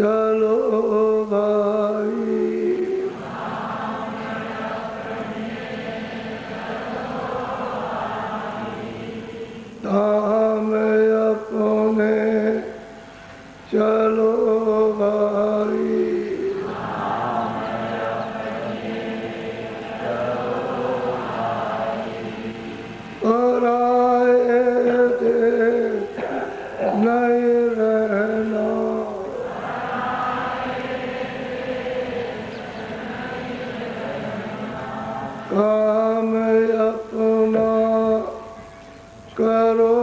चलो भाई धाम अपने चलो भाई पराए देश नहीं रहना काम अपना करो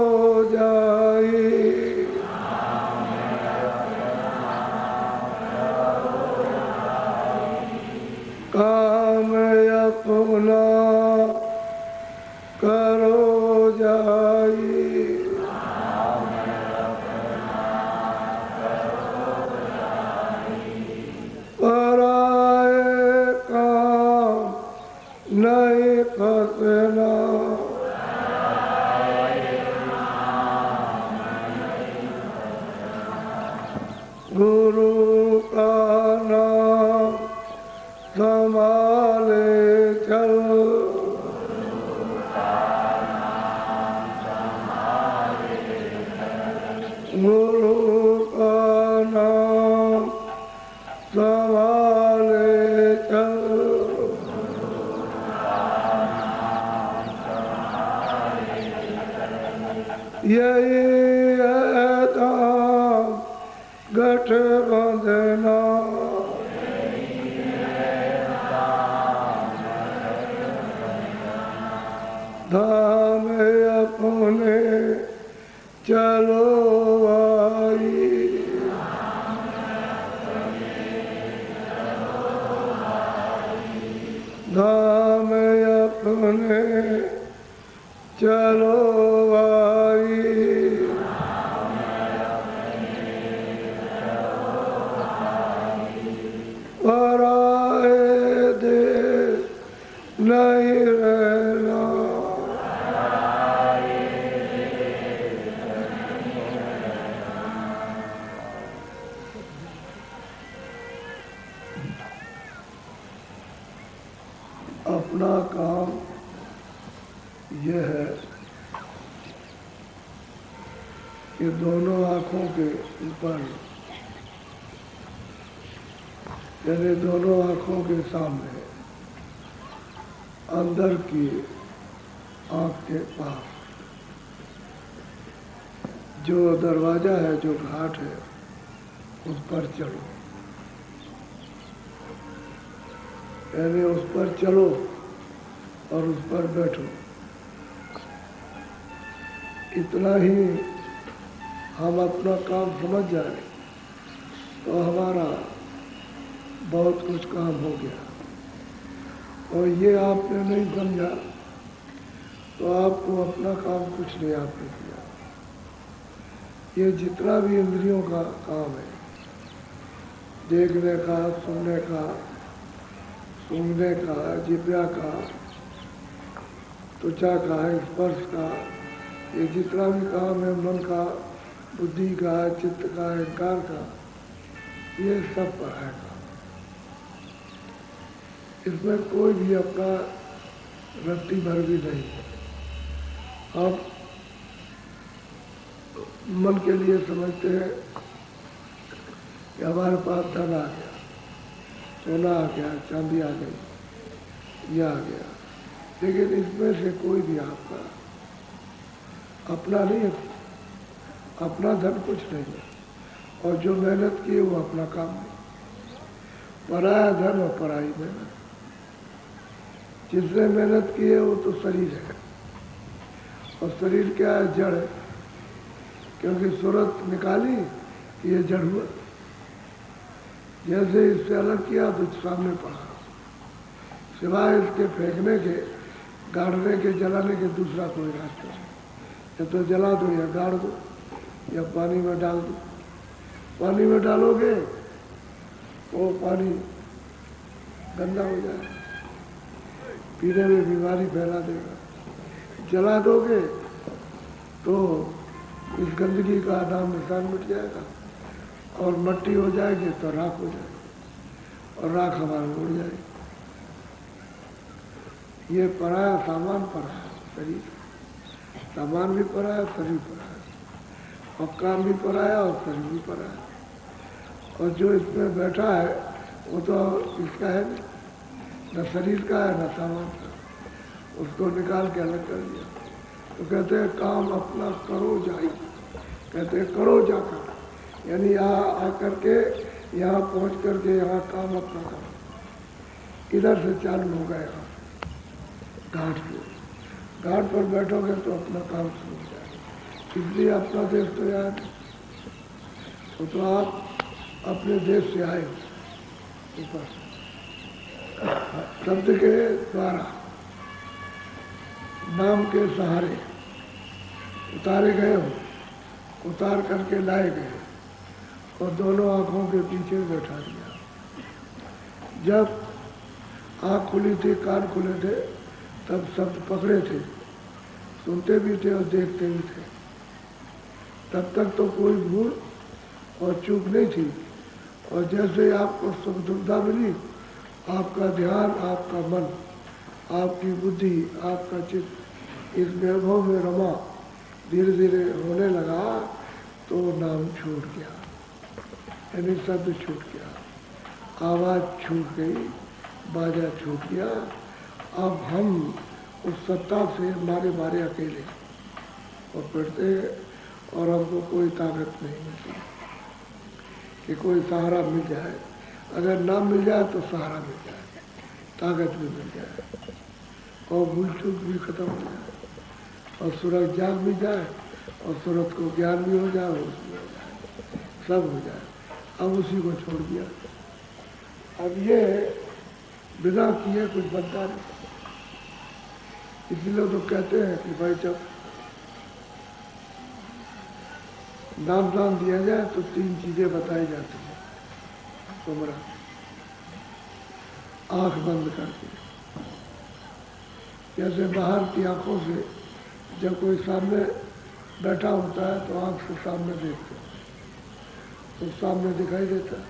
जाई काम अपना करो जाई पराए काम नहीं फंसना गुरु का नाम संभाले चल गुरु का नाम संभाले चल यही है दाम गठ बंधना धाम अपने चलो भाई धाम अपने चलो भाई पराए देश नहीं रहना अपना काम यह है कि दोनों आँखों के ऊपर यानी दोनों आँखों के सामने अंदर की आँख के पास जो दरवाजा है, जो घाट है, उस पर चलो यानी उस पर चलो और उस पर बैठो। इतना ही हम अपना काम समझ जाए तो हमारा बहुत कुछ काम हो गया। और ये आपने नहीं समझा तो आपको अपना काम कुछ नहीं आपने किया। ये जितना भी इंद्रियों का काम है, देखने का, सुनने का, सूंघने का, जिह्वा का, त्वचा का, स्पर्श का, ये जितना भी काम है मन का, बुद्धि का, चित्त का, अहंकार का, ये सब पर है काम। इसमें कोई भी अपना रत्ती भर भी नहीं है। हम मन के लिए समझते हैं कि हमारे पास धन आ गया, सोना आ गया, चांदी आ गई, यह आ गया, लेकिन इसमें से कोई भी आपका अपना नहीं है। अपना धन कुछ नहीं है और जो मेहनत की है वो अपना काम नहीं। पराया धन और पराई मेहनत। जिसने मेहनत की है वो तो शरीर है और शरीर क्या है? जड़ है, क्योंकि सूरत निकाली कि ये जड़ हुआ। जैसे इससे अलग किया तो सामने पड़ा, सिवाय इसके फेंकने के, गाड़ने के, जलाने के दूसरा कोई रास्ता नहीं। या तो जला दो या गाड़ दो या पानी में डाल दो। पानी में डालोगे वो पानी गंदा हो जाएगा, पीने में बीमारी फैला देगा। जला दोगे तो इस गंदगी का नाम निशान मिट जाएगा और मट्टी हो जाएगी तो राख हो जाएगी और राख हवा में उड़ जाएगी। ये पराया सामान पराया, शरीर सामान भी पराया, शरीर पराया, और काम भी पराया और शरीर भी पराया। और जो इसमें बैठा है वो तो इसका है नहीं, न शरीर का है न सामान का, उसको निकाल के अलग कर दिया। तो कहते हैं काम अपना करो जाई, कहते हैं करो जाकर, यानी यहाँ आकर के यहाँ पहुँच करके यहाँ काम अपना करो। इधर से चालू हो गए यहाँ घाट पे, घाट पर बैठोगे तो अपना काम शुरू हो जाएगा। इसलिए अपना देश तो याद तो आप अपने देश से आए हो ऊपर शब्द के द्वारा, नाम के सहारे उतारे गए हो, उतार करके लाए गए और दोनों आंखों के पीछे बैठा दिया। जब आँख खुली थी, कान खुले थे, तब शब्द पकड़े थे, सुनते भी थे और देखते भी थे। तब तक तो कोई भूल और चूक नहीं थी। और जैसे आपको सुख दुविधा मिली, आपका ध्यान, आपका मन, आपकी बुद्धि, आपका चित्त इस वैभव में रमा धीरे धीरे होने लगा, तो नाम छूट गया, यानी शब्द छूट गया, आवाज़ छूट गई, बाजा छूट गया। अब हम उस सत्ता से मारे अकेले और पढ़ते, और हमको कोई ताकत नहीं मिलती कि कोई सहारा मिल जाए। अगर नाम मिल जाए तो सहारा मिल जाए, ताकत भी मिल जाए, और भूल चूक भी खत्म हो जाए, और सूरत जाग भी जाए, और सूरत को ज्ञान भी हो जाए, उसमें हो जाए, सब हो जाए। अब उसी को छोड़ दिया। अब ये बिना किए कुछ बनता नहीं। इसलिए तो कहते हैं कि भाई जब नाम दान दिया जाए तो 3 चीजें बताई जाती हैं। तुम्हारा आंख बंद करके, जैसे बाहर की आंखों से जब कोई सामने बैठा होता है तो आंख से सामने देखते हैं तो सामने दिखाई देता है।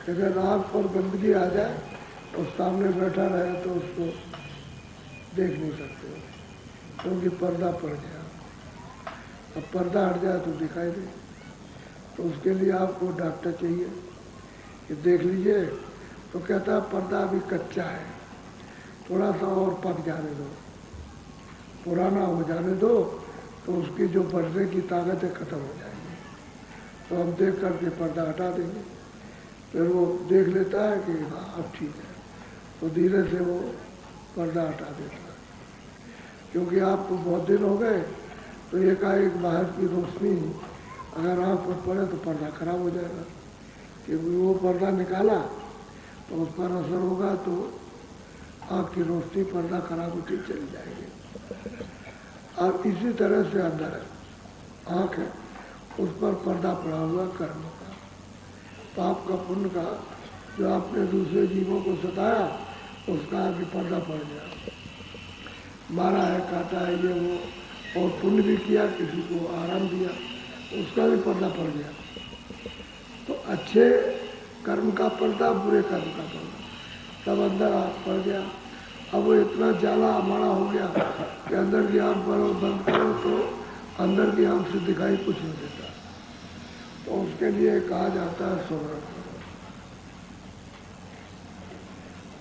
अगर आंख पर गंदगी आ जाए और सामने बैठा रहे तो उसको देख नहीं सकते, क्योंकि पर्दा पड़ गया। अब पर्दा हट जाए तो दिखाई दे। तो उसके लिए आपको डॉक्टर चाहिए कि देख लीजिए। तो कहता है पर्दा अभी कच्चा है, थोड़ा सा और पक जाने दो, पुराना हो जाने दो, तो उसकी जो बढ़ने की ताकत है खत्म हो जाएगी। तो हम देख करके पर्दा हटा देंगे। फिर वो देख लेता है कि हाँ अब ठीक है, तो धीरे से वो पर्दा हटा देता है। क्योंकि आपको बहुत दिन हो गए तो एकाएक बाहर की रोशनी अगर आँख पर पड़े तो पर्दा खराब हो जाएगा। क्योंकि वो पर्दा निकाला तो उस पर असर होगा तो आँख की रोशनी पर्दा खराब होती चली जाएगी। अब इसी तरह से अंदर है आँख है, उस पर पर्दा पड़ा हुआ कर्म का, पाप का, पुण्य का, जो आपने दूसरे जीवों को सताया उसका आगे पर्दा पड़ गया। मारा है, काटा है, ये वो, और पुण्य भी किया, किसी को आराम दिया, उसका भी पर्दा पड़ गया। तो अच्छे कर्म का पर्दा, बुरे कर्म का पर्दा, सब अंदर आँख पड़ गया। अब वो इतना जाला हमारा हो गया कि अंदर की आँख बंद करो तो अंदर की आँख से दिखाई कुछ नहीं देता। तो उसके लिए कहा जाता है सुमरन करो,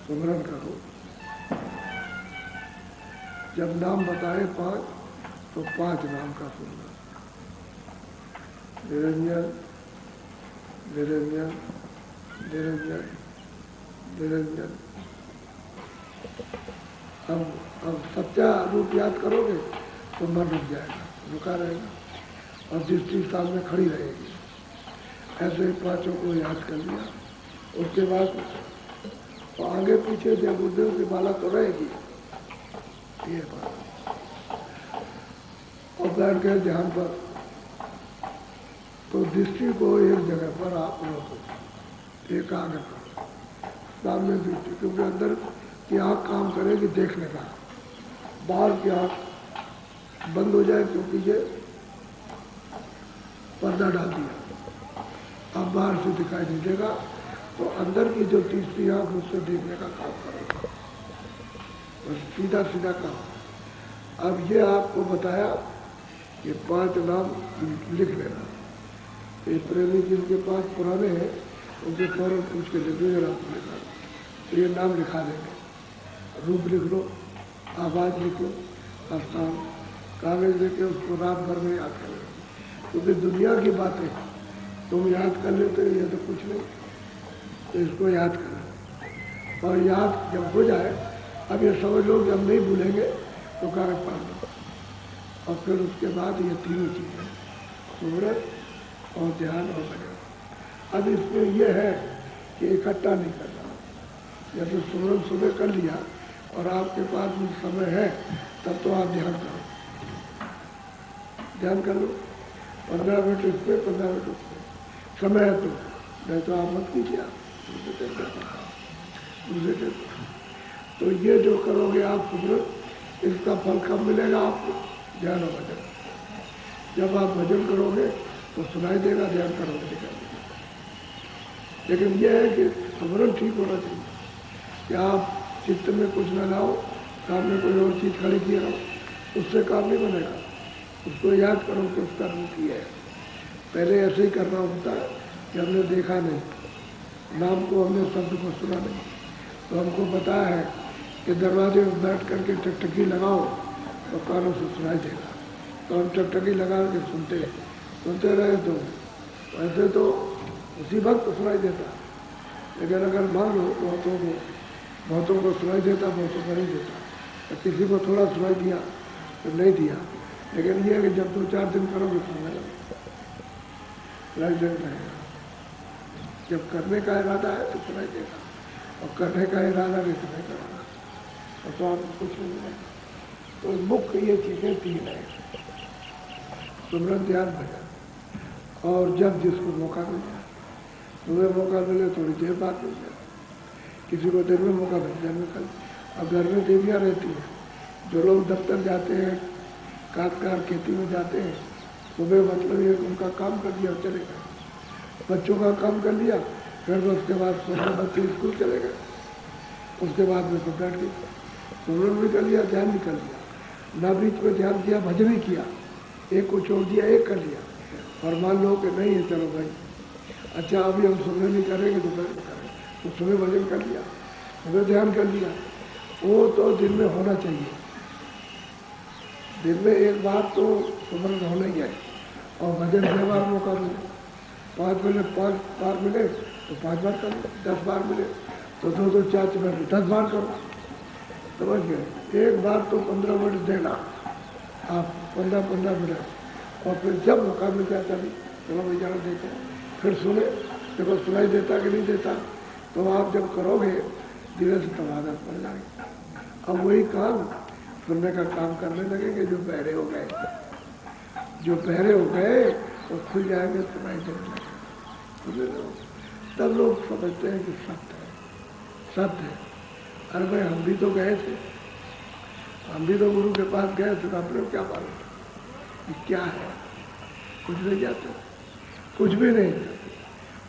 सुमरन करो। जब नाम बताए 5 तो 5 नाम का सुनना। निरंजन निरंजन निरंजन निरंजन। अब सच्चा रूप याद करोगे तो मन रुक जाएगा, रुका रहेगा, और दृष्टि सामने खड़ी रहेगी। ऐसे ही 5 को याद कर लिया। उसके बाद तो आगे पीछे जब बुद्धि की माला तो रहेगी, ये बात। और बैठ गए ध्यान पर तो दृष्टि को एक जगह पर आप रोको, एकाग्र करो, सामने दृष्टि, क्योंकि अंदर की आँख काम करेगी देखने का, बाहर की आँख बंद हो जाए क्योंकि ये पर्दा डाल दिया। अब बाहर से दिखाई नहीं देगा, तो अंदर की जो तीसरी आंख उससे देखने का काम करो, बस सीधा सीधा काम। अब ये आपको बताया कि 5 नाम लिख लेना। ये प्रेमी जिनके पास पुराने हैं उनसे फौरन पूछ के लिख जरा लिखा, तो ये नाम लिखा देंगे। रूप लिख लो, आवाज़ लिख लो, स्थान, कागज लेके उसको रात भर में याद कर लो, क्योंकि दुनिया की बातें तुम याद कर लेते हो, ये तो कुछ नहीं, तो इसको याद करना। और याद जब हो जाए, अब ये समझ लो कि हम नहीं भूलेंगे, तो कागज पढ़ लो। और फिर उसके बाद ये तीनों चीज़ें, सुमरन और ध्यान और भजन। अब इसमें यह है कि इकट्ठा नहीं करना। जैसे सुमरन सुबह कर लिया और आपके पास भी समय है, तब तो आप ध्यान करो, ध्यान कर लो। 15 मिनट इसमें, 15 मिनट उसमें, समय है तो, नहीं तो आप मत कीजिए, दूसरे टाइम। तो ये जो करोगे आप सुमरन, इसका फल कब मिलेगा आपको? ध्यान और भजन। जब आप भजन करोगे तो सुनाई देगा, ध्यान करोगे दिखाई देगा। लेकिन यह है कि सुमरन ठीक होना चाहिए कि आप चित्त में कुछ न लाओ, सामने कोई और चीज़ खड़ी किए रहो, उससे काम नहीं बनेगा। उसको याद करो कि उसका रूप ही है। पहले ऐसे ही करना होता है कि हमने देखा नहीं, नाम को हमने शब्द को सुना नहीं, तो हमको पता है कि दरवाजे में बैठ करके टकटकी लगाओ तो कानों से सुनाई देगा, तो हम टकटकी लगा के सुनते रहे, तो ऐसे तो उसी वक्त सुनाई देता। लेकिन अगर मान लो बहुतों को सुनाई देता, बहुतों को नहीं देता, तो किसी को थोड़ा सुनाई दिया तो नहीं दिया। लेकिन ये है कि जब 2-4 दिन करोगे सुनने लगेगा। जब करने का इरादा है तो सुनाई देगा, और करने का इरादा नहीं तो नहीं करेगा, और तो आपको कुछ नहीं मिलेगा। तो मुख्य ये चीज़ें 3 हैं, सुमरन, ध्यान, भजन। और जब जिसको मौका मिल जाए, तुम्हें मौका मिले थोड़ी देर बाद मिल जाए, किसी को दिन में मौका मिल जाए में कल। अब घर में देवियाँ रहती हैं, जो लोग दफ्तर जाते हैं, काटकार खेती में जाते हैं, सुबह मतलब ये उनका काम कर दिया और चले गए, बच्चों का काम कर लिया, फिर उसके बाद सुबह बच्चे स्कूल चले गए, उसके बाद में तो बैठ गए, सुमरन भी कर लिया, ध्यान भी कर लिया, ना बीच में ध्यान किया, भजन ही किया, एक को छोड़ दिया, एक कर लिया। और मान लो कि नहीं है, चलो भाई अच्छा अभी हम सुबह नहीं करेंगे तो करेंगे, तो सुबह भजन कर लिया, सुबह ध्यान कर लिया, वो तो दिन में होना चाहिए। दिन में एक बार तो सुमरन होना ही है, और भजन 6 बार मौका मिले, 5 मिले 5 बार मिले तो 5 बार करो, 10 बार मिले तो 2-2 4 10 बार करो, समझ गए। एक बार तो 15 मिनट देना आप, 15-15 मिनट, और फिर जब मौका मिल जाता भी चलो भाई जाना देते, फिर सुने, देखो सुनाई देता कि नहीं देता, तो आप जब करोगे धीरे से तब आदत पड़ जाएगी। अब वही काम सुनने का काम करने लगेंगे जो बहरे हो गए, जो बहरे हो गए वो खुल जाएंगे, सुनाई देने लगेगा, तब लोग समझते हैं कि सत्य है, सत्य है। अरे भाई हम भी तो गए थे, हम भी तो गुरु के पास गए थे, तो अपने क्या मालूम कि क्या है, कुछ नहीं जाते, कुछ भी नहीं,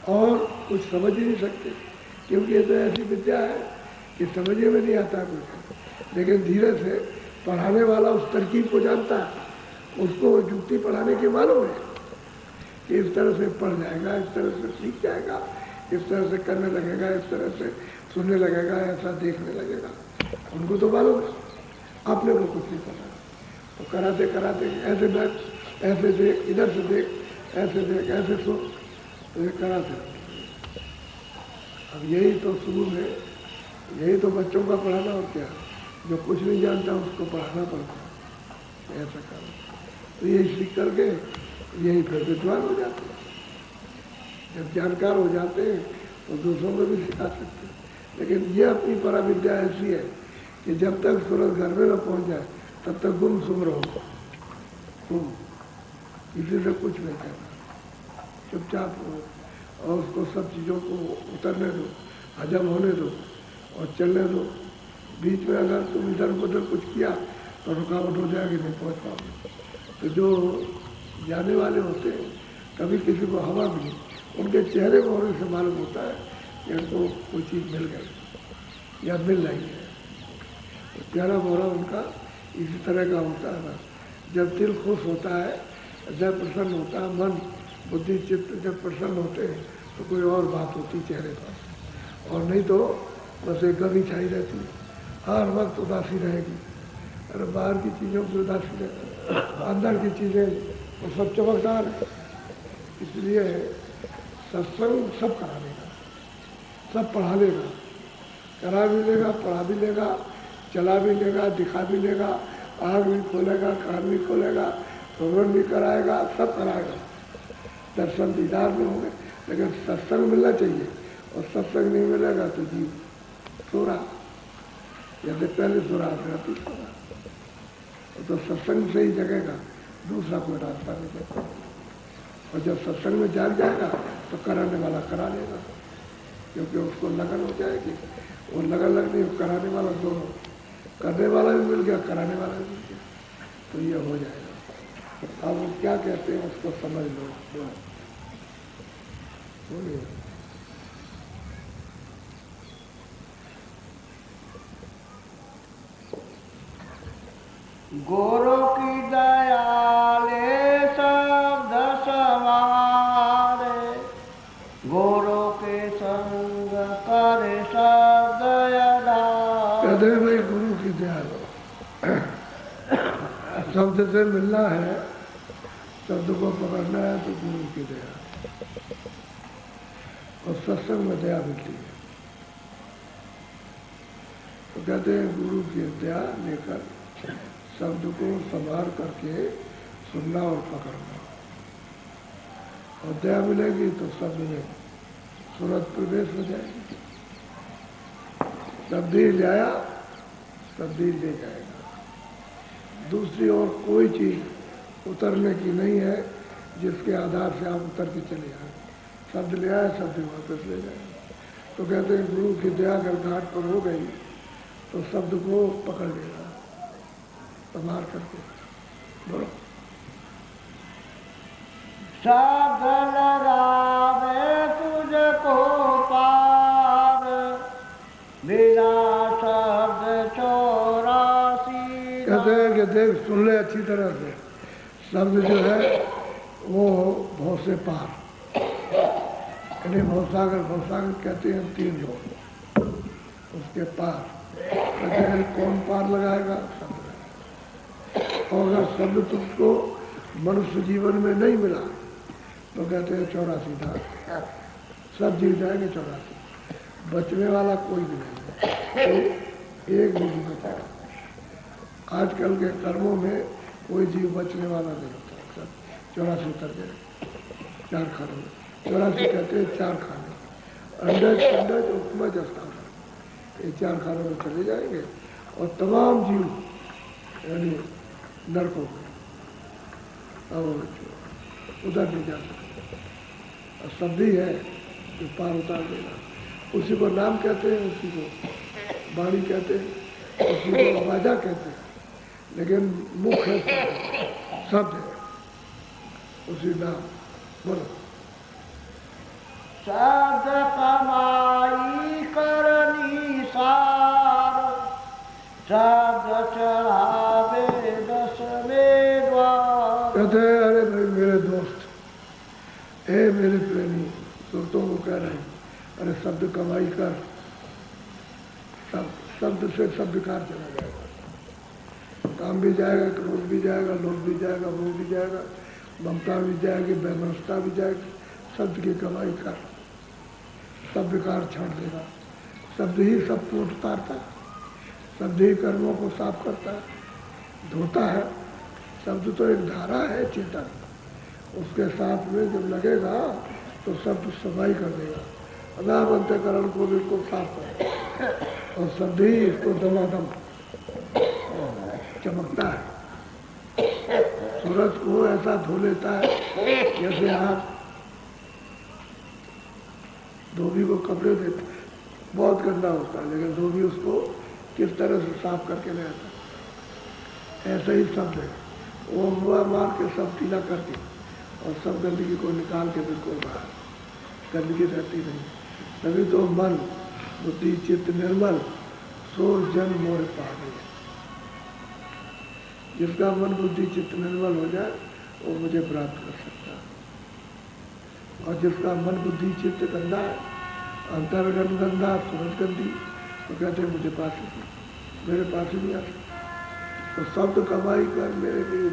और कुछ समझ ही नहीं सकते, क्योंकि ये तो ऐसी विद्या है कि समझे में नहीं आता कुछ। लेकिन धीरे से पढ़ाने वाला उस तरकीब को जानता है, उसको युक्ति पढ़ाने की मालूम है कि इस तरह से पढ़ जाएगा, इस तरह से सीख जाएगा, इस तरह से करने लगेगा, इस तरह से सुनने लगेगा, ऐसा देखने लगेगा, उनको तो मालूम है, अपने को कुछ नहीं पता। तो कराते कराते ऐसे बैठ, ऐसे देख, इधर से देख, ऐसे देख, ऐसे सुन, तो ये कराते। अब यही तो शुरू में, यही तो बच्चों का पढ़ाना, और क्या, जो कुछ नहीं जानता उसको पढ़ाना पड़ता है, ऐसा करो। तो यही सीख करके यही फिर विद्वान हो जाते हैं। जब जानकार हो जाते हैं तो दूसरों को भी सिखा सकते हैं। लेकिन ये अपनी पराविद्या ऐसी है कि जब तक सूरज घर में न पहुँच जाए तब तक गुम सुम रहो, तुम किसी से कुछ नहीं करना, चुपचाप रहो, और उसको सब चीज़ों को उतरने दो, हजम होने दो और चलने दो। बीच में अगर तुम इधर उधर कुछ किया तो रुकावट हो जाएगी, नहीं पहुँच पाओगे। तो जो जाने वाले होते हैं, कभी किसी को हवा मिली उनके चेहरे मोहरे से मालूम होता है कि उनको कोई चीज़ मिल गई या मिल रही है। तो चेहरा मोहरा उनका इसी तरह का होता है ना। जब दिल खुश होता है, जब प्रसन्न होता है, मन बुद्धि चित्त जब प्रसन्न होते हैं तो कोई और बात होती चेहरे पर, और नहीं तो बस एक गमी छाई रहती है, हर वक्त उदासी रहेगी। अरे बाहर की चीज़ों की उदासी रहती, अंदर की चीज़ें वो सब चमकदार है। इसलिए सत्संग सब करा लेगा, सब पढ़ा लेगा, करा भी लेगा, पढ़ा भी लेगा, चला भी लेगा, दिखा भी लेगा, आँख भी खोलेगा, कान भी खोलेगा, श्रवण भी कराएगा, सब कराएगा। दर्शन दीदार में होंगे, लेकिन सत्संग मिलना चाहिए, और सत्संग नहीं मिलेगा तो जीव सोरा, जैसे पहले सोरा राती सोरा। तो सत्संग से ही जगेगा, दूसरा कोई रास्ता नहीं देता। और जब सत्संग में जाग जाएगा तो कराने वाला करा लेगा, क्योंकि उसको लगन हो जाएगी। वो लगन लगनी, कराने वाला दोनों, करने वाला भी मिल गया, कराने वाला भी मिल गया, तो ये हो जाएगा। अब वो क्या कहते हैं उसको समझ लो। बोलिए। गुरु की दयाले शब्द सवारे, गुरु के संग करे शब्द आधार। कहते हैं भाई गुरु की दया लो, शब्द से मिलना है, शब्द को पकड़ना है तो गुरु की दया, और सत्संग में दया मिलती है। तो कहते हैं गुरु की दया लेकर शब्द को संभाल करके सुनना और पकड़ना, और दया मिलेगी तो शब्द में सूरत प्रवेश हो जाएगी। शब्द ही ले आया, शब्द ही ले जाएगा। दूसरी और कोई चीज़ उतरने की नहीं है जिसके आधार से आप उतर के चले आए। शब्द ले आए, शब्द वापस ले जाएगा। तो कहते हैं गुरु की दया अगर घाट पर हो गई तो शब्द को पकड़ लेगा, संभाल करके बोलो। शब्द लगावे तुझको पार, बिना शब्द 84। कहते हैं कि देख सुन ले अच्छी तरह से, शब्द जो है वो भव से पार, यानी भवसागर, भवसागर कहते हैं 3 लोग, उसके पार। कहते हैं कौन पार लगाएगा? शब्द। और अगर शब्द तुझको मनुष्य जीवन में नहीं मिला तो कहते हैं 84 धाम, सब जीव जाएंगे 84, बचने वाला कोई भी नहीं है, एक भी नहीं बचेगा। आजकल के कर्मों में कोई जीव बचने वाला नहीं होता, सब 84 उतर गए 4 खानों में। 84 कहते हैं 4 खाने, अंडज उपमज स्थान, ये 4 खानों में चले जाएंगे, और तमाम जीव यानी नरकों में और उधर नहीं जा सकते। और शब्द ही है जो पार उतार देगा। उसी को नाम कहते हैं, उसी को वाणी कहते हैं, उसी को वाजा कहते हैं, लेकिन मुख है शब्द है, उसी नाम। बोलो। शब्द कमाई करनी सार, शब्द चढ़ावे 10वें द्वार। कहते हैं अरे भाई मेरे दोस्त, ए मेरे प्रेमी, दोस्तों को कह रहे हैं अरे शब्द कमाई कर, शब्द से सब विकार चला जाएगा, काम भी जाएगा, क्रोध भी जाएगा, लोभ भी जाएगा, मोह भी जाएगा, ममता भी जाएगी, वैमनस्यता भी जाएगी। शब्द की कमाई कर, सब विकार छाड़ देगा। शब्द ही सब को उतारता है, शब्द ही कर्मों को साफ करता है, धोता है। शब्द तो एक धारा है चेतन, उसके साथ में जब लगेगा तो शब्द सफाई कर देगा, अनाम अंतःकरण को बिल्कुल साफ करेगा, और शब्द ही इसको दमादम चमकता है। सूरज को ऐसा धो लेता है जैसे आप धोबी को कपड़े देते, बहुत गंदा होता है, लेकिन धोबी उसको किस तरह से साफ करके ले आता है। ऐसा ही शब्द है, वो मुआ मार के सब टीला करके और सब गंदगी को निकाल के बिल्कुल बाहर, गंदगी रहती नहीं। तभी तो मन बुद्धि चित्त निर्मल सो जन मोह पावे। जिसका मन बुद्धि चित्त निर्मल हो जाए वो मुझे प्राप्त कर सकता है। और जिसका मन बुद्धि चित्त गंदा है, अंतर्गन गंदा, सूरज गंदी, तो कहते हैं मुझे पास मेरे पास ही नहीं आ सकता। तो शब्द कमाई कर मेरे लिए,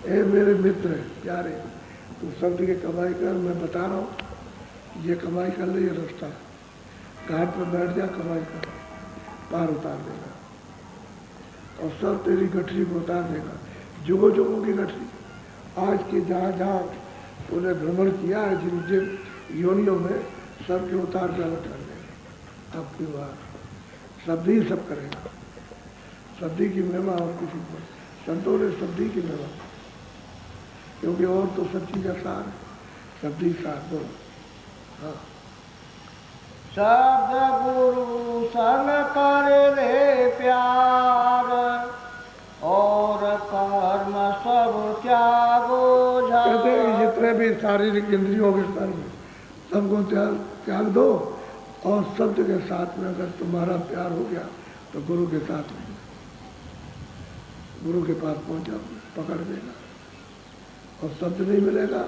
ए मेरे मित्र प्यारे, तू शब्द की कमाई कर। मैं बता रहा हूँ ये कमाई कर ले, ये रास्ता घाट पर बैठ जा, कमाई कर, पार उतार देगा और सब तेरी गठरी को उतार देगा। जुगों जुगों की गठरी, आज के जहाँ जहाँ तूने भ्रमण किया है, जिन जिन योनियों में, सबके उतार के अलग कर देगा। आपकी बात शब्द ही सब करेगा। शब्दी की महिमा और किसी को, संतों ने शब्दी की महिमा, क्योंकि और तो सब चीज सार है, शब्दी सार बोलो। हाँ, शब्द गुरु संग कर ले प्यार, और कर्म सब त्यागो झार। कहते हैं जितने भी शारीरिक इंद्रियों के स्तर में सबको त्याग दो, और शब्द के साथ में अगर तुम्हारा प्यार हो गया तो गुरु के साथ में, गुरु के पास पहुंच जाओ, पकड़ देगा। और शब्द नहीं मिलेगा,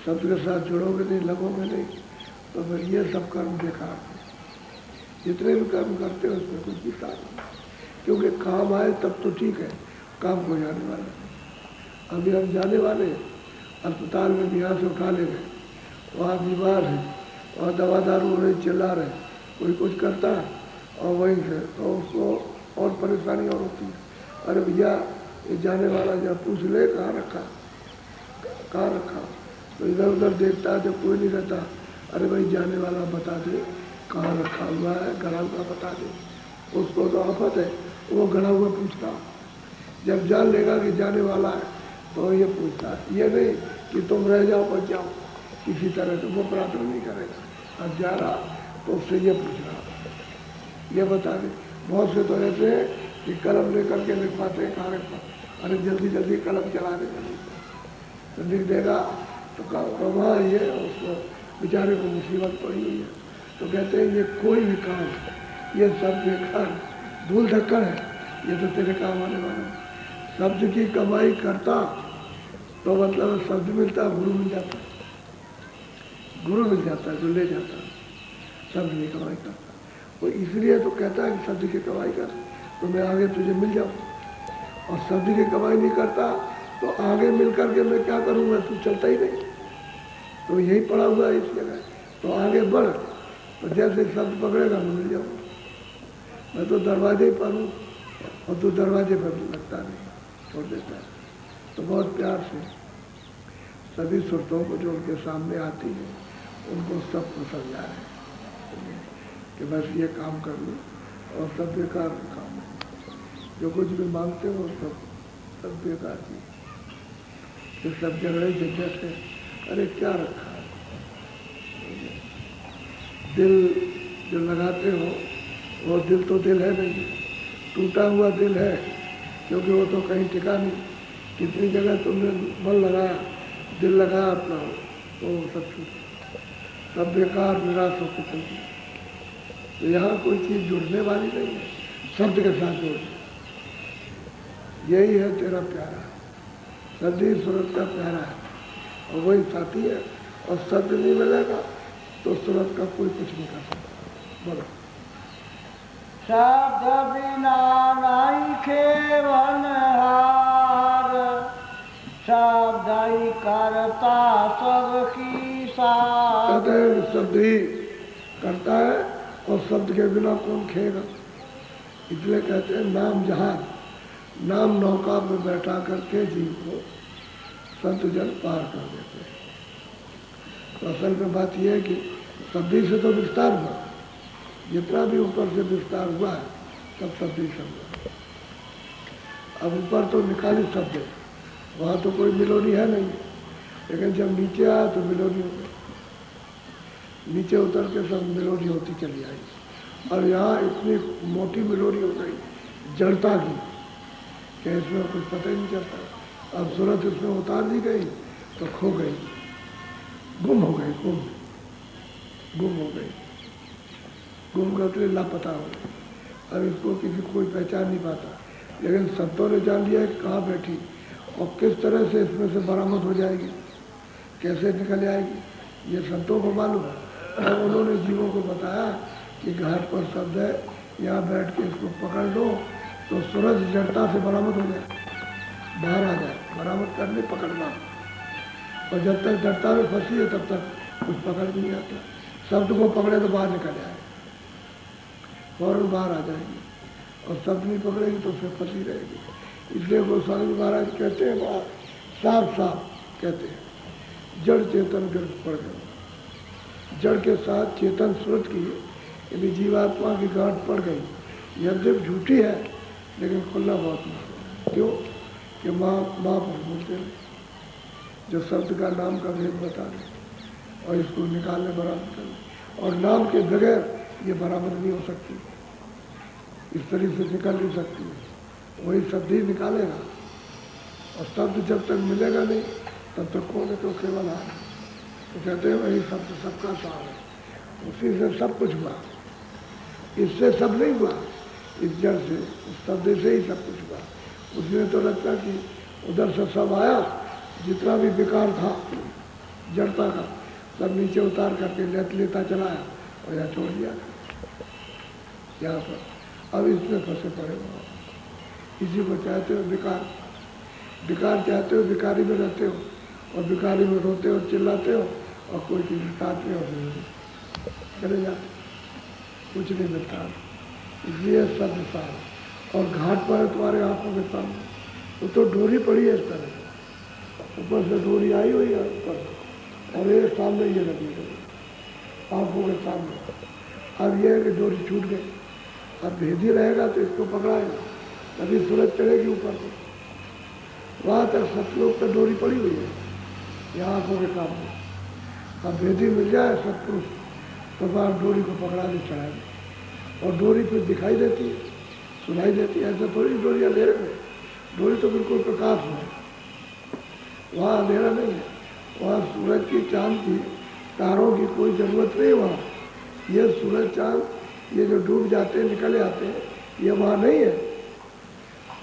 शब्द के साथ जुड़ोगे नहीं, लगोगे नहीं, तो फिर ये सब कर्म बेकार है। जितने भी कर्म करते हो उसमें कुछ भी साथ नहीं, क्योंकि काम आए तब तो ठीक है, काम को जाने वाला नहीं। अभी हम जाने वाले अस्पताल में भी यहाँ से उठा ले गए, वहाँ बीमार है, वहाँ दवा दारू हो रही, चिल्ला रहे, कोई कुछ करता है और वहीं से तो उसको और परेशानी और होती है। अरे भैया ये जाने वाला जब पूछ ले कहाँ रखा, कहाँ रखा, तो इधर उधर देखता है, जब कोई नहीं रहता, अरे भाई जाने वाला बता दे कहाँ रखा हुआ है, गड़ा हुआ बता दे। उसको तो आफत है, वो गड़ा हुआ पूछता। जब जान लेगा कि जाने वाला है तो ये पूछता है, ये नहीं कि तुम रह जाओ बच जाओ किसी तरह से, वो प्रार्थना नहीं करेगा। अब जा रहा तो उससे ये पूछ रहा, ये बता दे। बहुत से तो ऐसे हैं कि कलम लेकर के लिखवाते हैं, कहाँ रखा, अरे जल्दी जल्दी कलम चला दे, तो लिख देगा तो वहाँ ये उसको बेचारे को मुसीबत पड़ी हुई है। तो कहते हैं ये कोई भी काम, ये सब बेकार धूल धक्कड़ है, ये तो तेरे काम आने वाला है। शब्द की कमाई करता तो मतलब शब्द मिलता, गुरु मिल जाता, गुरु मिल जाता है जो ले जाता है, शब्द की कमाई करता। वो इसलिए तो कहता है कि शब्द की कमाई कर तो मैं आगे तुझे मिल जाऊँ, और शब्द की कमाई नहीं करता तो आगे मिल करके मैं क्या करूँगा, तू चलता ही नहीं। तो यही पड़ा हुआ है इस जगह, तो आगे बढ़, तो जैसे शब्द पकड़ेगा मैं मिल जाऊँगा। मैं तो दरवाजे पर हूँ और तू दरवाजे पर लगता नहीं, छोड़ देता है। तो बहुत प्यार से सभी सुरतों को जो उनके सामने आती है उनको सबको समझा रहे हैं कि बस ये काम कर लो, और सब बेकार काम है, जो कुछ भी मांगते हो सब बेकार चीज, तो सब झगड़े झंझट है। अरे क्या रखा है, दिल जो लगाते हो वो दिल तो दिल है नहीं, टूटा हुआ दिल है, क्योंकि वो तो कहीं टिका नहीं। कितनी जगह तुमने मन लगाया, दिल लगाया अपना, तो सब सब बेकार निराश होकर चलती। तो यहाँ कोई चीज़ जुड़ने वाली नहीं है, शब्द के साथ जोड़, यही है तेरा प्यारा, सदी सूरत का प्यारा है, और वही साथी है। और शब्द नहीं मिलेगा तो सूरत का कोई कुछ नहीं कर सकता। बोलो, शब्द बिना नहीं खेवन हार, शब्द ही करता सबकी सार। कहते हैं शब्द ही करता है, और शब्द के बिना कौन खेगा। इसलिए कहते हैं नाम जहाज, नाम नौका में बैठा करके जीव को संत जन पार कर देते हैं। तो असल में बात यह है कि शब्दी से तो विस्तार हुआ, जितना भी ऊपर से विस्तार हुआ है सब शब्दी से हुआ। अब ऊपर तो निकाली शब्द है, वहाँ तो कोई मिलोनी है नहीं, लेकिन जब नीचे आया तो मिलोनी हो गई, नीचे उतर के सब मिलोनी होती चली आई। और यहाँ इतनी मोटी मिलोनी हो गई जड़ता की कि इसमें कुछ पता ही नहीं चलता। अब सूरत इसमें उतार दी गई तो खो गई, गुम हो गई, गुम। गुम हो गई, गुम करके लापता हो गई। अब इसको किसी कोई पहचान नहीं पाता, लेकिन संतों ने जान लिया कि कहाँ बैठी और किस तरह से इसमें से बरामद हो जाएगी, कैसे निकल आएगी, ये संतों को मालूम है। और उन्होंने जीवों को बताया कि घाट पर शब्द है, यहाँ बैठ के इसको पकड़ लो तो सूरज जड़ता से बरामद हो जाए, बाहर आ जाए। बरामद करने पकड़ना, और जब तक जड़ता में फंसी है तब तक कुछ पकड़ नहीं आता। शब्द को पकड़े तो बाहर निकल जाए, फौरन बाहर आ जाएगी, और शब्द नहीं पकड़ेगी तो फिर फंसी रहेगी। इसलिए गोस्वामी महाराज कहते हैं, बड़ा साफ साफ कहते हैं, जड़ चेतन गर्भ पड़ गए। जड़ के साथ चेतन सूरज की यदि जीवात्मा की गांठ पड़ गई, यद्यप झूठी है लेकिन खुला बहुत नहीं। क्यों कि माँ पर बोलते हैं, जो शब्द का नाम का भेद बता रहे और इसको निकालने बरामद करने, और नाम के बगैर ये बरामद नहीं हो सकती, इस तरह से निकल नहीं सकती। वही शब्द ही निकालेगा, और शब्द जब तक मिलेगा नहीं तब तक कौन है तो केवल है। तो कहते हैं वही शब्द सबका सार है, उसी से सब कुछ हुआ, इससे सब नहीं हुआ, इस जड़ से, उस शब्द से ही सब कुछ हुआ। उसमें तो लगता कि उधर से सब आया, जितना भी विकार था जड़ता का सब नीचे उतार करके लेता चलाया और यहाँ छोड़ दिया यहाँ पर। अब इसमें फंसे पड़े हो, इसी को चाहते हो विकार, विकार चाहते हो, विकारी में रहते हो, और विकारी में रोते हो, चिल्लाते हो, और कोई किसी साथ में और चले जाते, कुछ नहीं मिलता। इसलिए सब सार, और घाट पर है तुम्हारे आंखों के सामने, वो तो डोरी पड़ी है इस तरह, ऊपर से डोरी आई हुई है ऊपर, और ये सामने ये लगी गई आंखों के सामने। अब ये है कि डोरी छूट गई, अब भेदी रहेगा तो इसको पकड़ाएगा, तभी सूरज चढ़ेगी ऊपर को। वहाँ तक सतलोक पर डोरी पड़ी हुई है, यहाँ आंखों के सामने। अब भेदी मिल जाए सतपुरुष तो बाहर डोरी को पकड़ा के चढ़ा दे, और डोरी फिर दिखाई देती है, सुनाई देती है। ऐसा थोड़ी डोरी अंधेरे में, डोरी तो बिल्कुल प्रकाश में, वहाँ अंधेरा नहीं है, वहाँ सूरज की, चांद की, तारों की कोई ज़रूरत नहीं। वहाँ ये सूरज चांद ये जो डूब जाते हैं निकले आते हैं, ये वहाँ नहीं है,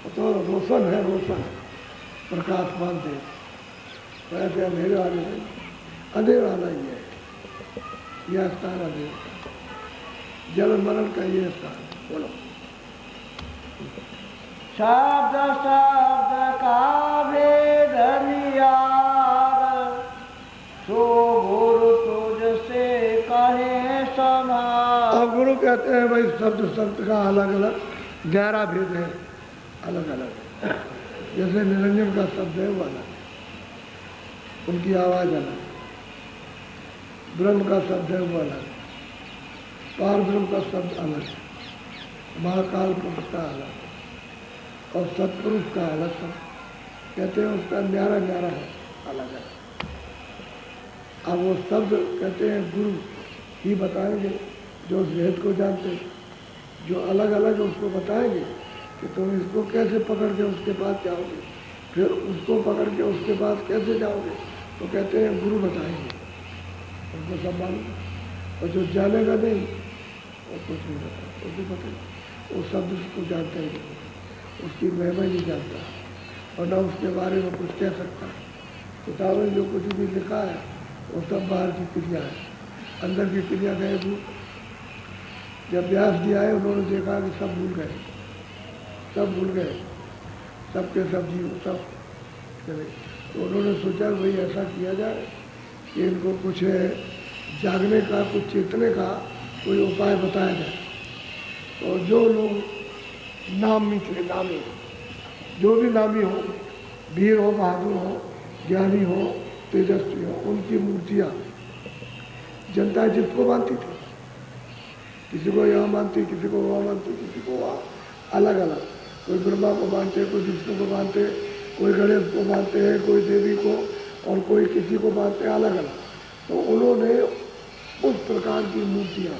तो रोशन है, रोशन प्रकाश मानते हैं। तो ऐसे अंधेरे वाले नहीं, अंधेरा वाला ही है यह स्थान, अंधेरा जल मरण का ये स्थान। बोलो शब्द शब्द का भेद नियार, सो गुरु तुझसे कहे समार। अब गुरु कहते हैं भाई शब्द शब्द का अलग अलग गहरा भेद है, अलग अलग। जैसे निरंजन का शब्द है वो अलग, उनकी आवाज़ अलग, ब्रह्म का शब्द है वो अलग, पार ब्रह्म का शब्द अलग, महाकाल पुरुष का अलग, और सत्पुरुष का अलग शब्द कहते हैं, उसका न्यारा न्यारा है, अलग है। अब वो शब्द कहते हैं गुरु ही बताएंगे, जो उस भेद को जानते हैं, जो अलग अलग उसको बताएंगे कि तुम इसको कैसे पकड़ के उसके पास जाओगे, फिर उसको पकड़ के उसके पास कैसे जाओगे, तो कहते हैं गुरु बताएंगे, उनको सब मालूम। और जो जानेगा नहीं वो कुछ नहीं बताता, उसको पता, वो शब्द को जानता ही नहीं, उसकी महिमा नहीं जानता, और न उसके बारे में कुछ कह सकता। किताब में जो कुछ भी लिखा है वो सब बाहर की क्रिया है, अंदर की क्रिया गए भूल। जब व्यास जी आए उन्होंने देखा कि सब भूल गए, सब भूल गए, सबके सब जीव सब चले। तो उन्होंने सोचा भाई ऐसा किया जाए कि इनको कुछ जागने का, कुछ चेतने का कोई उपाय बताया जाए। तो जो लोग नामी थे, नामी, जो भी नामी हो, वीर हो, बहादुर हो, ज्ञानी हो, तेजस्वी हो, उनकी मूर्तियाँ जनता जिसको मानती थी, किसी को यहाँ मानती, किसी को वहाँ मानती, किसी को वहाँ, अलग अलग, कोई ब्रह्मा को मानते, कोई विष्णु को मानते, कोई गणेश को मानते हैं, कोई देवी को, और कोई किसी को मानते हैं, अलग अलग। तो उन्होंने उस प्रकार की मूर्तियाँ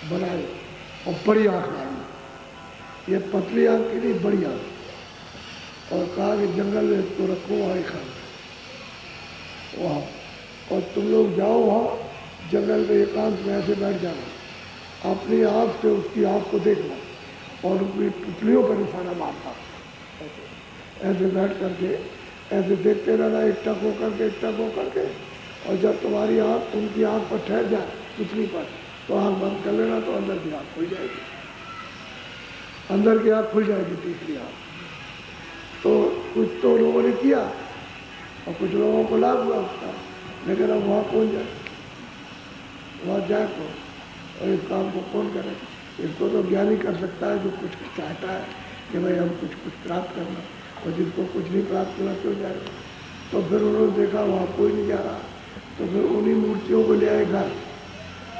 बनाई और बड़ी आँख लाई, ये पतली आँख की नहीं, बड़ी आँख, और कहा कि जंगल में इसको रखो वहाँ ही खा वहाँ, और तुम लोग जाओ वहाँ जंगल में एकांत में ऐसे बैठ जाना, अपनी आँख से उसकी आँख को देखना और अपनी पुतलियों पर निशाना मारना, ऐसे बैठ करके ऐसे देखते रहना, एकटक होकर के, और जब तुम्हारी आँख उनकी आँख पर ठहर जाए पुतली पर, तो आँख बंद कर लेना, तो अंदर की आँख खुल जाएगी, अंदर की आँख खुल जाएगी तीसरी आँख। तो कुछ तो लोगों ने किया और कुछ लोगों को लाभ हुआ उसका, लेकिन अब वहाँ कौन जाए, वहाँ जाए कौन, और इस काम को कौन करे? इसको तो ज्ञानी कर सकता है जो कुछ चाहता है कि भाई हम कुछ प्राप्त करना, और जिसको कुछ नहीं प्राप्त करना क्यों जाएगा? तो फिर उन्होंने देखा वहाँ कोई नहीं जा रहा, तो फिर उन्हीं मूर्तियों को ले आए घर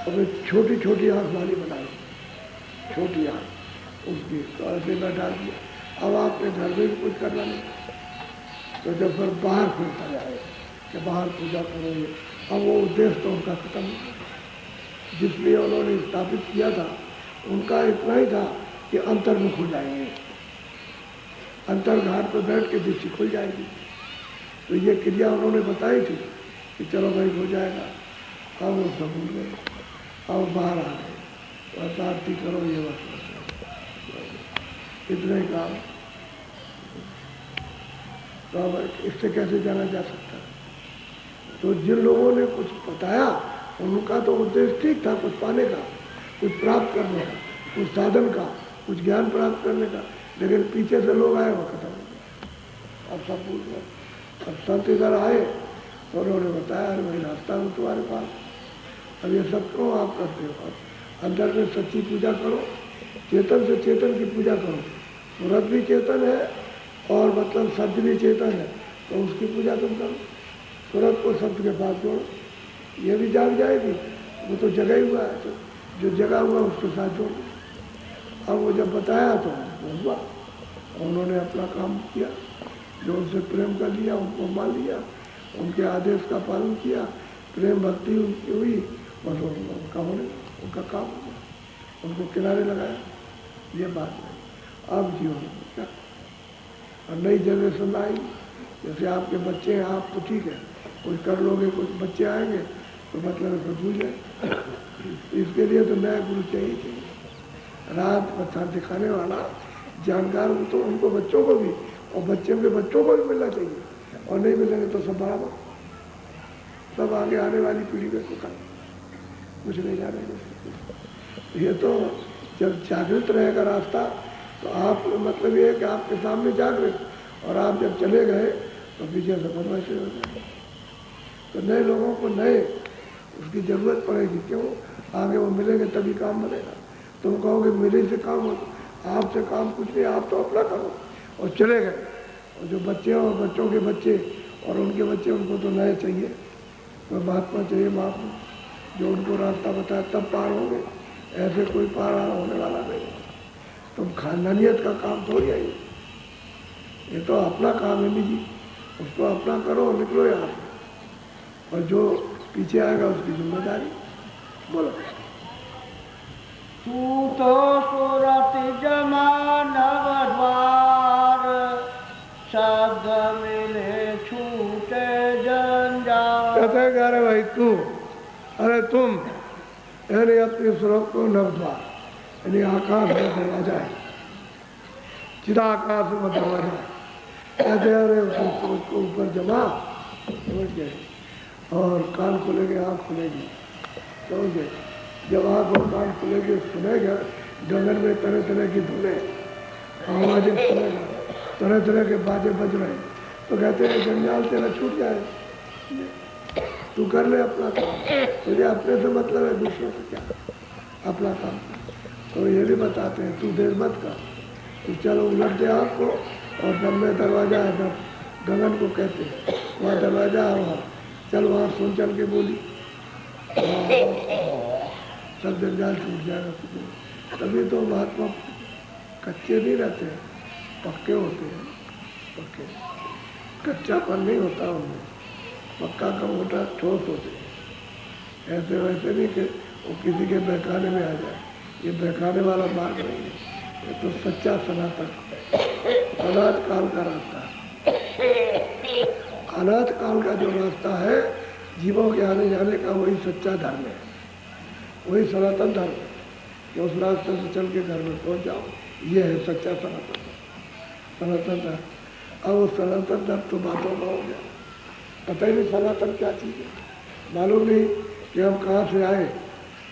और फिर छोटी छोटी आँख वाली बनाई, छोटी आँख उसकी, तो ऐसे बैठा दिया। अब आपने घर में भी कुछ करना नहीं, तो जब फिर बाहर खुलता जाए कि बाहर पूजा करो, ये अब वो उद्देश्य तो उनका खत्म हो गया जिसलिए उन्होंने स्थापित किया था। उनका इतना ही था कि अंतर्मुख हो जाएंगे, अंतर्घाट पर बैठ के दृष्टि खुल जाएगी। तो ये क्रिया उन्होंने बताई थी कि चलो भाई हो जाएगा, अब वो सब भूल गए, अब बाहर आ गए, बस आरती करो, ये बस इतने काम। तो अब इससे कैसे जाना जा सकता? तो जिन लोगों ने कुछ बताया उनका तो उद्देश्य ठीक था, कुछ पाने का, कुछ प्राप्त करने का, कुछ साधन का, कुछ ज्ञान प्राप्त करने का, लेकिन पीछे से लोग आए वो खत्म हो गया, अब सब भूल गए। अब संत इधर आए तो उन्होंने बताया, अरे भाई रास्ता हूँ तुम्हारे पास, अब ये सब क्यों आप करते हो? अब अंदर में सच्ची पूजा करो, चेतन से चेतन की पूजा करो, सूरत भी चेतन है और मतलब शब्द भी चेतन है, तो उसकी पूजा तुम करो, सूरत को शब्द के पास जोड़ो, ये भी जाग जाएगी, वो तो जगा ही हुआ है, तो जो जगा हुआ उसके साथ जोड़ो। अब वो जब बताया तो वो हुआ, उन्होंने अपना काम किया, जो उनसे प्रेम कर लिया उनको मान लिया, उनके आदेश का पालन किया, प्रेम भक्ति उनकी हुई, बस उनका होने, उनका काम हो गया, उनको किनारे लगाया, ये बात नहीं। अब जीवन क्या, और नई जनरेशन आई, जैसे आपके बच्चे हैं, आप तो ठीक है कुछ कर लोगे, कुछ बच्चे आएंगे तो मतलब फिर भूल जाए। इसके लिए तो नया गुरु चाहिए, रात पत्थर दिखाने वाला जानकार, तो उनको बच्चों को भी और बच्चे के बच्चों को भी मिलना चाहिए, और नहीं मिलेंगे तो सब बराबर, सब आगे आने वाली पीढ़ी में कुछ नहीं जाने। ये तो जब जागृत रहेगा रास्ता, तो आप मतलब ये है कि आपके सामने जागृत, और आप जब चले गए तो पीछे से बदमाशी हो जाए। तो नए लोगों को नए उसकी ज़रूरत पड़ेगी, क्यों? आगे वो मिलेंगे तभी काम बनेगा। तुम कहोगे मेरे से काम हो, आपसे काम कुछ नहीं, आप तो अपना करो, और चले गए। और जो बच्चे और बच्चों के बच्चे और उनके बच्चे, उनको तो नए चाहिए, तो महात्मा चाहिए, महात्मा जो उनको रास्ता बताए तब पार होंगे, ऐसे कोई पार होने वाला नहीं। तुम खानदानियत का काम थोड़ी है ये तो अपना काम है निजी, उसको अपना करो, निकलो यहाँ से, और जो पीछे आएगा उसकी जिम्मेदारी। बोलो। तू तो सूरत जमानव द्वार, शब्द मिले छूटे जंजाल। कहते कह रहे भाई तू, अरे तुम, यानी अपनी सूरत को नवद्वार, यानी आकाश में दरवाजा है, चिदाकाश में दरवाजा है, कहते अरे उसको ऊपर जमा, समझ गए, और कान खुलेंगे, आँख खुलेगी, समझ गए, जब आँख और कान खुलेंगे सुनेगा, गगन में तरह तरह की धुनें आवाज़ें सुनेगा, तरह तरह के बाजे बज रहे हैं, तो कहते हैं जंजाल तेरा छूट जाए, तू कर ले अपना काम, तुझे अपने से मतलब है, दूसरों से क्या, अपना काम। तो ये भी बताते हैं तू देर मत कर, तू चलो उलट दे आपको, और दम में दरवाजा है, दम गगन को कहते हैं, वहाँ दरवाजा है, वहाँ चल, वहाँ सुन चल के बोली, सब जंजाल छूट जाएगा तुझे। तभी तो महात्मा कच्चे नहीं रहते हैं, पक्के होते हैं, पक्के, कच्चापन नहीं होता उनमें, पक्का का मोटा ठोस होते हैं। ऐसे वैसे नहीं कि वो किसी के बहकाने में आ जाए, ये बहकाने वाला मार्ग नहीं है, ये तो सच्चा सनातन अनाथ काल का रास्ता है। अनाथ काल का जो रास्ता है जीवों के आने जाने का वही सच्चा धर्म है, वही सनातन धर्म है कि उस रास्ते से चल के घर में पहुंच जाओ। ये है सच्चा सनातन धर्म। अब वो सनातन धर्म तो बातों का हो गया, पता ही नहीं सनातन क्या चीज़ है, मालूम नहीं कि हम कहाँ से आए,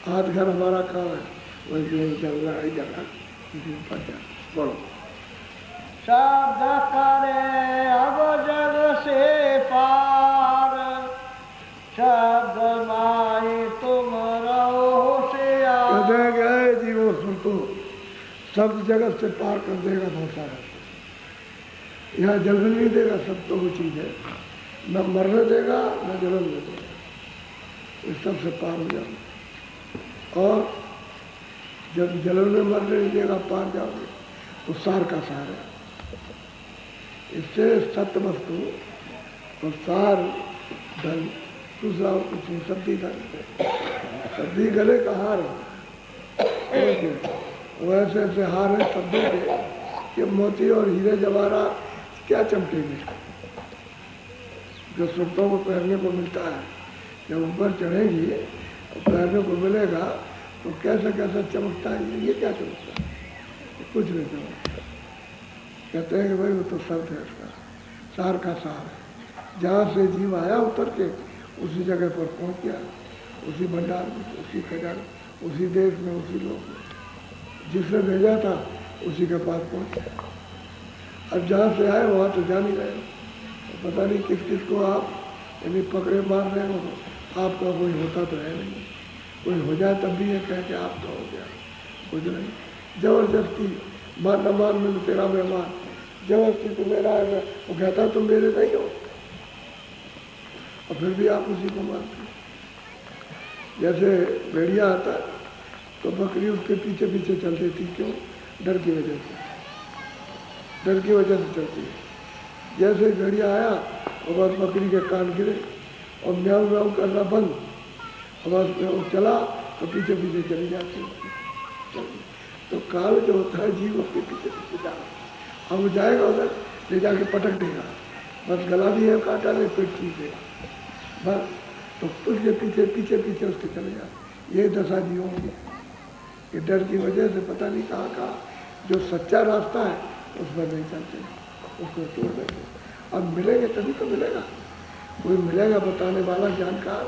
आज घर हमारा कहाँ है, वही नहीं चल रहा है जगह बोलो। शब्द करे अब जग से पार, शब्द माए तुम रहो होशियार। कहते गए जीवो सुन तो शब्द जगत से पार कर देगा बहुत सारा, यहाँ जलन नहीं देगा, सब तो वो चीज़ है, न मरने देगा न जलन देगा, इस सब से पार हो जाओगे। और जब जलन में मरने नहीं देगा पार जाओगे तो सार का सार है। इससे सत्य वस्तु और सार धन, दूसरा और कुछ नहीं, सब्दी धन, सब्दी गले का हार है। वैसे ऐसे हार है शब्दों के कि मोती और हीरे जवाहरात क्या चमकेंगे, जो सुरतों को पहनने को मिलता है, जब ऊपर चढ़ेगी और पहनने को मिलेगा तो कैसा कैसा चमकता है, ये क्या चमकता है, कुछ नहीं चमकता। कहते हैं कि भाई वो तो शब्द है, उसका सार का सार है। जहाँ से जीव आया उतर के उसी जगह पर पहुँच गया, उसी भंडार में, उसी खजाने, उसी देश में, उसी लोक में, जिसने भेजा था उसी के पास पहुँच गया। अब जहाँ से आए वहाँ तो जा नहीं रहे हो, तो पता नहीं किस किस को आप यदि पकड़े मार रहे हो, आपका कोई होता तो है नहीं, कोई हो जाए तब भी ये कह के आप तो हो गया, कुछ नहीं। जबरदस्ती मान न मान में तेरा मेहमान, जबरदस्ती तो मेरा है, वो कहता तुम मेरे नहीं हो, और फिर भी आप उसी को मानते। जैसे भेड़िया आता है तो बकरी उसके पीछे पीछे चल देती, क्यों? डर की वजह से, डर की वजह से चलती है। जैसे भेड़िया आया और बस बकरी के कान गिरे और म्याऊ म्याऊ करना बंद, और बस वो चला तो पीछे पीछे चली जाती है। तो काल जो होता है जीव उसके पीछे पीछे जा रहा, अब वो जाएगा उधर ले जाके पटक देगा, बस गला भी है काटा नहीं, पेट ठीक है बस, तो उसके पीछे पीछे पीछे उसके चले जाए। ये दशा जीवों की, ये डर की वजह से पता नहीं कहाँ कहाँ जो सच्चा रास्ता है उस पर नहीं चलते, उसको तोड़ देते। अब मिलेंगे तभी तो मिलेगा, कोई मिलेगा बताने वाला जानकार,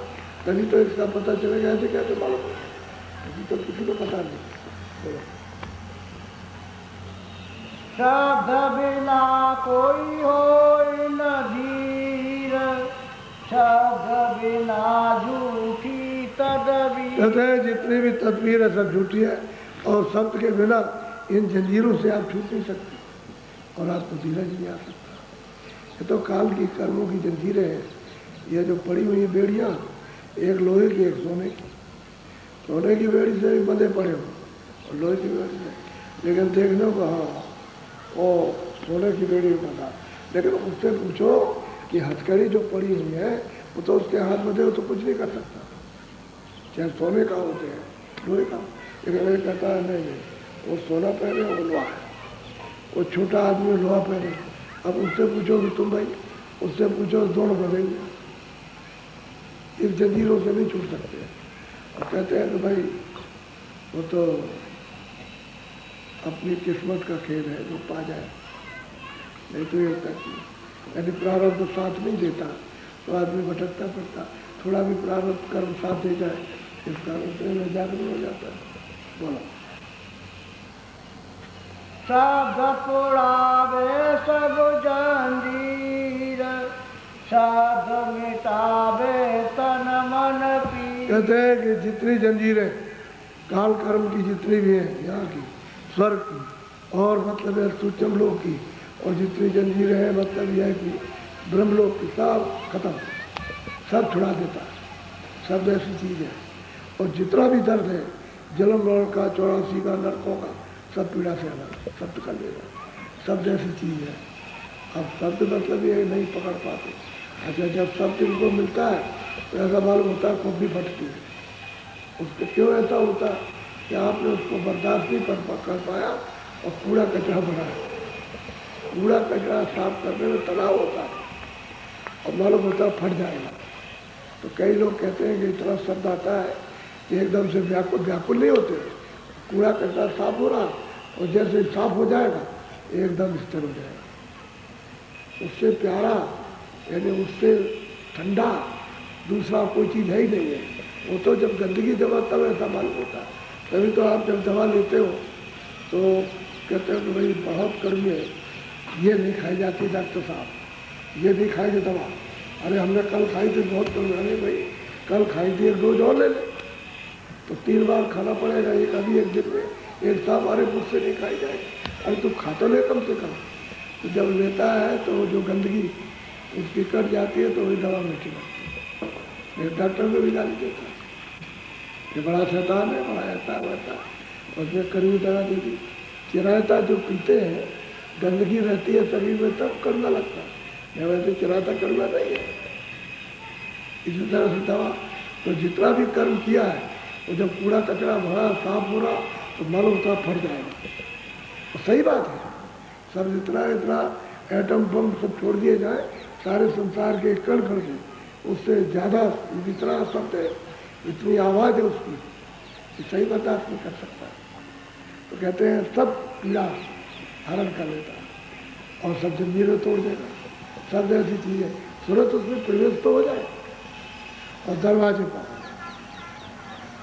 तभी तो इसका पता चलेगा। ऐसे कैसे मालूम होगा, अभी तो किसी को पता नहीं। बोलो। शब्द बिना कोई हो न धीर, शब्द बिना झूठी तदबीर। कहते हैं जितनी भी तदबीर है सब झूठी है, और शब्द के बिना इन जंजीरों से आप छूट नहीं सकते और आपको धीरज नहीं आ सकता। ये तो काल की कर्मों की जंजीरें हैं। ये जो पड़ी हुई है बेड़ियाँ, एक लोहे की एक सोने की, सोने की बेड़ी से भी बंधे पड़े हो और लोहे की बेड़ी से, लेकिन देखने को हाँ वो सोने की बेड़ी बंधा, लेकिन उससे पूछो कि हथकड़ी जो पड़ी हुई है वो तो उसके हाथ में दे तो कुछ नहीं कर सकता, चाहे सोने का होते हैं लोहे का। लेकिन ये कहता है नहीं नहीं, वो सोना पहने वो लोहा है, वो छोटा आदमी लोहा पहने। अब उससे पूछो कि तुम भाई, उससे पूछो दोनों बदलेंगे, इस जंजीरों से नहीं छूट सकते। और कहते हैं कि भाई वो तो अपनी किस्मत का खेल है, जो पा जाए, नहीं तो ये तक यदि प्रारब्ध साथ नहीं देता तो आदमी भटकता पड़ता, थोड़ा भी प्रारब्ध कर्म साथ दे जाए इस कारण से जागरूक हो जाता है। बोलो। शब्द पुरावे सब जंजीर, शब्द मिटावे तन मन पीर। कहते हैं कि जितनी जंजीरें काल कर्म की जितनी भी हैं, यहाँ की स्वर्ग की और मतलब है सूक्ष्म लोक की, और जितनी जंजीरें हैं मतलब यह कि ब्रह्मलोक की, सब खत्म, सब छुड़ा देता है। शब्द ऐसी चीज़ है, और जितना भी दर्द है जन्म मरण का, 84 का, नरकों का, सब पीड़ा से अलग शब्द कर लेगा। शब्द ऐसी चीज़ है। अब शब्द मतलब ये नहीं पकड़ पाते। अच्छा, जब शब्द इनको मिलता है तो ऐसा मालूम होता है खूब भी फटती है। उसको क्यों ऐसा होता है कि आपने उसको बर्दाश्त नहीं कर पाया और कूड़ा कचरा बनाया। कूड़ा कचरा साफ करने में तनाव होता है और मालूम होता है फट जाएगा, तो कई लोग कहते हैं कि इतना शब्द आता है कि एकदम से व्याकुल व्याकुल नहीं होते, कूड़ा कचरा साफ हो रहा और जैसे साफ हो जाएगा एकदम स्थिर हो जाएगा। उससे प्यारा यानी उससे ठंडा दूसरा कोई चीज़ है ही नहीं है। वो तो जब गंदगी जमा तब ऐसा मालूम होता है। तभी तो आप जब दवा लेते हो तो कहते हो कि भाई बहुत गर्मी है, ये नहीं खाई जाती डॉक्टर साहब, ये नहीं खाएंगे दवा। अरे हमने कल खाई थी बहुत गर्मी, अरे भाई कल खाई थी, एक डोज और ले ले। तो 3 बार खाना पड़ेगा, एक अभी एक दिन में, एक साहब अरे मुझसे नहीं खाई जाएगी। अरे तू खा तो ले कम से कम। तो जब लेता है तो जो गंदगी उसकी कट जाती है तो वही दवा मीठी लगती है। मेरे डॉक्टर में भी गाली देता है कि बड़ा शैतान है, बड़ा ऐसा वैसा, और उसमें कड़वी दवा दे दी। चिरायता जो पीते हैं, गंदगी रहती है शरीर में तब कड़वा लगता है, या वैसे चिरायता कड़वा नहीं है। इसी तरह से दवा तो जितना भी कर्म किया है वो जब कूड़ा कचरा भरा साफ हो रहा तो मल उसका फट जाएगा। तो सही बात है, सब जितना इतना एटम बम सब छोड़ दिए जाए सारे संसार के कण कण से, उससे ज़्यादा जितना शब्द है, इतनी आवाज़ है उसकी, ये सही बर्दाश्त नहीं कर सकता। तो कहते हैं सब पीड़ा हरण कर लेता है और सब जंजीरें तोड़ देगा। सब ऐसी चीज़ है, सूरत उसमें प्रवेश तो हो जाए। और दरवाजे पर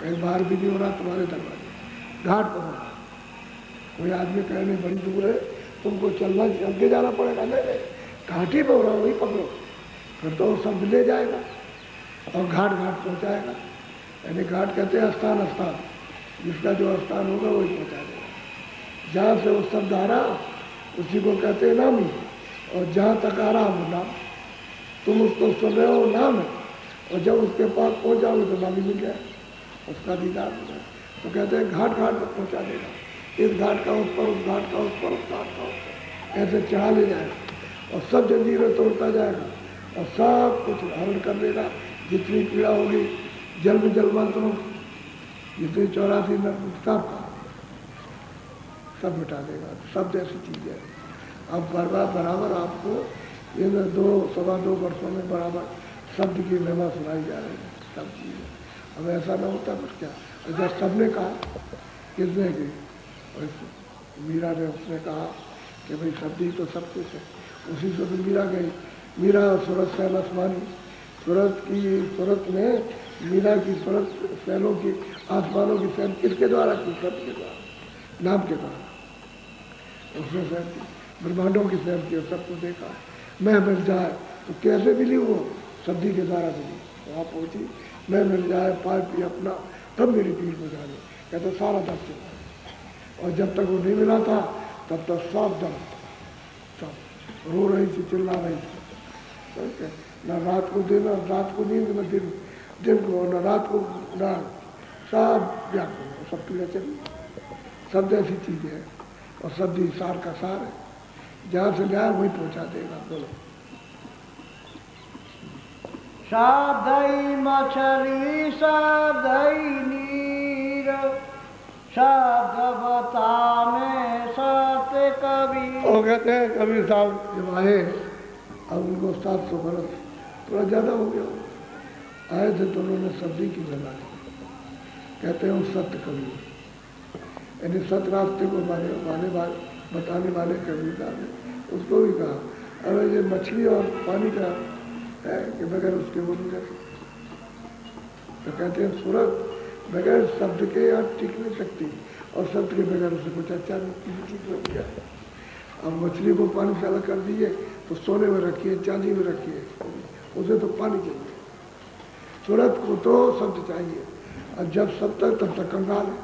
कहीं बाहर भी नहीं हो रहा तुम्हारे दरवाजे, घाट पर हो रहा, कोई आदमी कहने बड़ी दूर है तुमको चलना चल के जाना पड़ेगा, नहीं घाट ही पे हो रहा, वही पकड़ो, फिर तो वो सब ले जाएगा और घाट घाट पहुँचाएगा। यानी घाट कहते हैं स्थान, स्थान जिसका जो स्थान होगा वही पहुँचा देगा। जहाँ से वो शब्द आ रहा उसी को कहते हैं नामी, और जहाँ तक आ रहा वो नाम, तुम उसको सुन रहे हो नाम है, और जब उसके पास पहुँच जाओगे तो नामी मिल जाए, उसका दीदार हो जाए। तो कहते हैं घाट घाट तक पहुँचा देगा, इस घाट का उस पर, उस घाट का उस पर, उस घाट का उस पर, ऐसे चढ़ा ले जाएगा और सब जंजीरें तोड़ता जाएगा और सब कुछ हरण कर लेगा। जितनी पीड़ा होगी जल में जल मंत्रों, जितनी 84 नर्क का सब मिटा देगा। शब्द ऐसी चीज़ है। अब बराबर आपको ये 2-2.25 वर्षों में बराबर शब्द की महिमा सुनाई जा रही है, सब चीज़ें। अब ऐसा ना होता बस क्या, जब सबने कहा, किसने की, मीरा ने, उसने कहा कि भाई शब्द ही तो सब कुछ है, उसी से तो मीरा गई। मीरा सूरत सैल आसमानी, सूरत में मीरा की सूरत सैलों की, आसमानों की सैल किसके द्वारा की, शब्द के द्वारा, नाम के द्वारा उसने सैल की, ब्रह्मांडों की सैल की, सबको देखा। मैं मिल जाए तो कैसे मिली वो, शब्दी के द्वारा मिली, वहाँ पहुँची। मैं मिल जाए पाए पी अपना, तब मेरी पीठ को जाने, कहते सारा दर्द चला। और जब तक वो नहीं मिला था तब तक सब दर्द, सब रो रही थी, चिल्ला रही थी। न रात को दिन, रात को नींद, न दिन को, न रात को न, सब व्याकुल, सब पीड़ा चली। शब्द ऐसी चीज़ है और शब्द ही सार का सार है, जहाँ से जाए वही पहुँचा देगा। बोलो। शब्दई मछली शब्दई नीर, शब्द बता में सत्य कबीर। और कहते हैं कबीर साहब जब आए, अब उनको 700 बरस थोड़ा ज़्यादा हो गया, आए थे तो उन्होंने शब्दी की जगह ली। कहते हैं वो सत्य कबीर, यानी सत्य रास्ते को बताने वाले कबीर साहब ने उसको भी कहा, अरे ये मछली और पानी का है कि बगैर उसके वो नहीं रह सकते। तो कहते हैं सूरत बगैर शब्द के यहाँ टिक नहीं सकती, और शब्द के बगैर उसे कुछ अच्छा नहीं ठीक हो गया। अब मछली को पानी से अलग कर दीजिए तो सोने में रखिए, चांदी में रखिए, उसे तो पानी चाहिए। सूरत को तो शब्द चाहिए, और जब शब्द तक तब तक कंगाल है,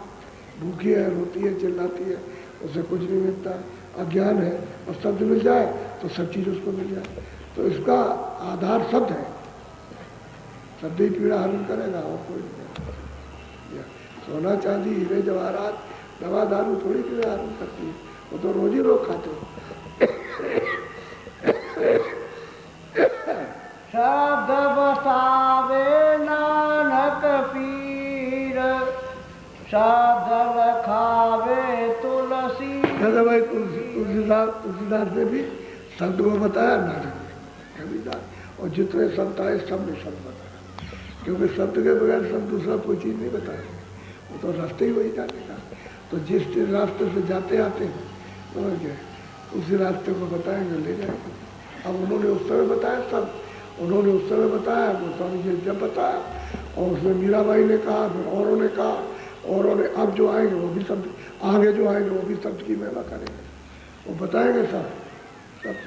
भूखी है, रोती है, चिल्लाती है, उसे कुछ नहीं मिलता। अज्ञान है और शब्द मिल जाए तो सब चीज़ उसको मिल जाए। तो इसका आधार शब्द है, शब्द ही पीड़ा हरण करेगा और कोई नहीं। सोना चांदी हीरे जवाहरात दवा दारू थोड़ी पीड़ा हरण करती है, वो तो रोज ही लोग खाते हो। शब्द बसावे नानक पीर, शब्द लखावे तुलसी। कहते भाई तुलसीदास ने भी शब्द को बताया नानक ने, कबीरदास, और जितने संत आए सब ने शब्द बताया। क्योंकि शब्द के बगैर सब दूसरा कोई चीज़ नहीं बताएंगे, वो तो रास्ते ही वही जाने का। तो जिस रास्ते से जाते आते हैं समझ गए, उसी रास्ते को बताएंगे, ले जाएंगे। अब उन्होंने उस समय बताया सब, उन्होंने उस समय बताया, गोस्वामी जी जब बताया, और उसमें मीराबाई ने कहा, फिर औरों ने कहा, औरों ने अब जो आएंगे वो भी शब्द, आगे जो आएंगे वो भी शब्द की महिमा करेंगे, वो बताएंगे सब सब।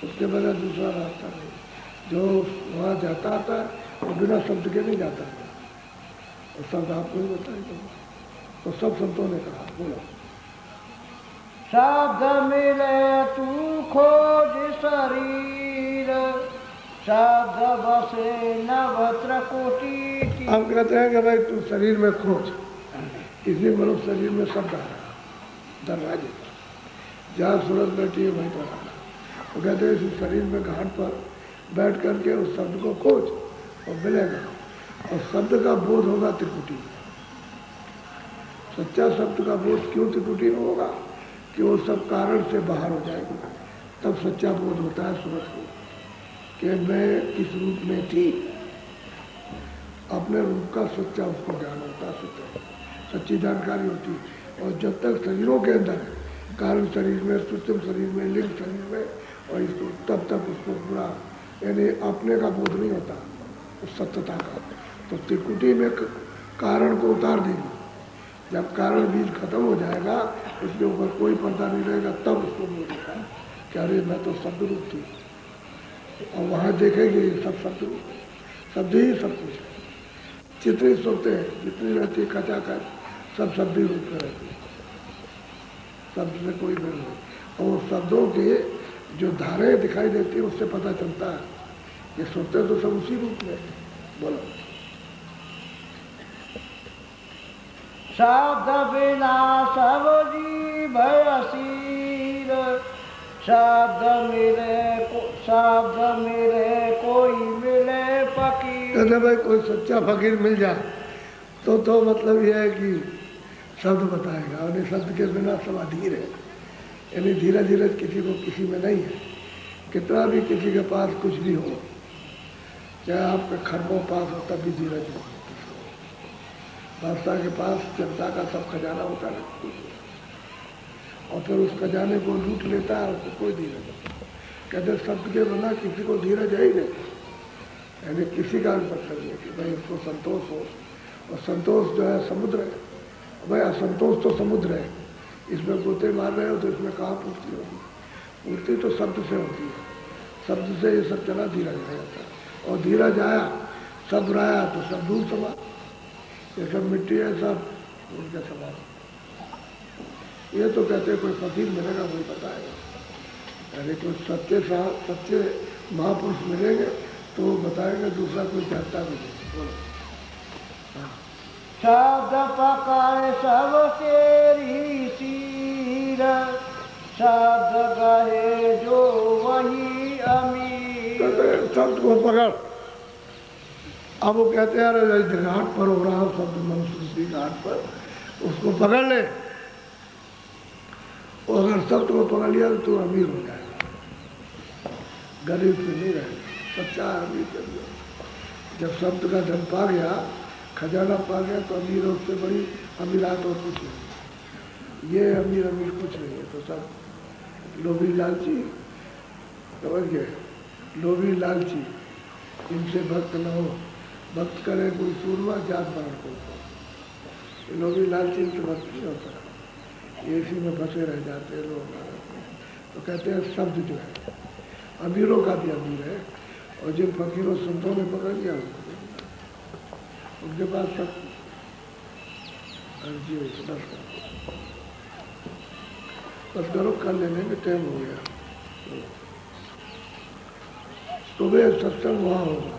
उसके बगैर दूसरा रास्ता नहीं। जो वहाँ जाता आता है वो बिना शब्द के नहीं जाता है, और शब्द आपको ही बताएंगे। तो सब संतों ने कहा, बोलो शब्द मिले तू खोज शरीर, शब्द बसे नवत्र कोटि। हम कहते हैं कि भाई तू शरीर में खोज, इसी मनुष्य शरीर में शब्द आ रहा, दरवाजे पर जहाँ सूरज बैठी है वहीं पर आना। वो कहते हैं इसी शरीर में घाट पर बैठ करके उस शब्द को खोज और मिलेगा, और शब्द का बोध होगा त्रिकुटी में। सच्चा शब्द का बोध क्यों त्रिकुटी में होगा? कि वो सब कारण से बाहर हो जाएगा, तब सच्चा बोध होता है सूरज को, कि मैं किस रूप में थी। अपने रूप का सच्चा उसको ज्ञान होता है, सच्ची जानकारी होती है। और जब तक शरीरों के अंदर है, कारण शरीर में, सूक्ष्म शरीर में, लिंग शरीर में, और इसको तब तक उसको पूरा यानी अपने का बोध नहीं होता, उस सत्यता का। तो त्रिकुटी में कारण को उतार देंगे, जब कारण बीज खत्म हो जाएगा, उसके ऊपर कोई पर्दा नहीं रहेगा, तब उसको बोध होगा कि अरे मैं तो शब्द रूप थी। और वहाँ देखेंगे ये सब शब्द रूप है, शब्द ही सब कुछ है। जितनी सोते हैं, जितनी रहती है खचाखच, सब शब्द ही रूप में रहती है, शब्द से कोई मेल नहीं। और शब्दों के जो धाराएं दिखाई देती है उससे पता चलता है ये सोते तो सब उसी रूप में। बोलो शब्द बिना सब जीव असीर, शब्द मिले कोई मिले फकीर। कहते भाई कोई सच्चा फकीर मिल जाए तो मतलब यह है कि शब्द बताएगा, और शब्द के बिना सब अधीर है, यानी धीरे धीरे किसी को किसी में नहीं है। कितना भी किसी के पास कुछ भी हो, चाहे आपके खरबों पास हो, तब भी धीरज हो। बादशाह के पास जनता का सब खजाना होता है, और फिर उस खजाने को लूट लेता है, उसको कोई धीरज नहीं। कहते शब्द के बिना किसी को धीरज है ही नहीं, यानी किसी का भी मतलब नहीं कि भाई उसको संतोष हो। और संतोष जो है समुद्र है, भाई असंतोष तो समुद्र है, इसमें गोते मार रहे हो तो इसमें कहाँ पूर्ति होगी? पूर्ति तो शब्द से होती है, शब्द से ये सब चला, धीरज रह जाता है। और धीरज आया, सब्र आया तो सब दूर समा, ये सब मिट्टी है, सब उनके समान। ये तो कहते कोई फकीर मिलेगा वही बताएगा, यानी कोई सच्चे महापुरुष मिलेंगे तो वो बताएंगे, दूसरा कोई जानता भी नहीं। बोलो शब्द पकड़ सब तेरी सीर, शब्द गहे जो वही अमीर। शब्द को पकड़। अब वो कहते हैं अरे घाट पर हो रहा है शब्द, मनुष्य घाट पर, उसको पकड़ ले। और अगर शब्द को पकड़ लिया तो अमीर हो जाएगा, गरीब से नहीं रहेगा, सच्चा अमीर कर दिया। जब शब्द का धन पा गया, खजाना पा गया, तो अमीर उससे बड़ी अमीरात और कुछ नहीं। ये अमीर कुछ नहीं है, तो सब लोभी लालची, समझ गए, लोभी लालची, इनसे भक्त न हो। भक्त करे कोई सूरमा, जात बाढ़ को। लोभी लालची इनसे भक्त नहीं होता, इसी में फंसे रह जाते हैं लोग। तो कहते हैं शब्द जो है अमीरों का भी अमीर है, और जिन फकीरों संतों ने पकड़ लिया उनके पास सब अर्जी हुई। बस करो, कर लेने में टाइम हो गया। सुबह सत्संग वहाँ होगा,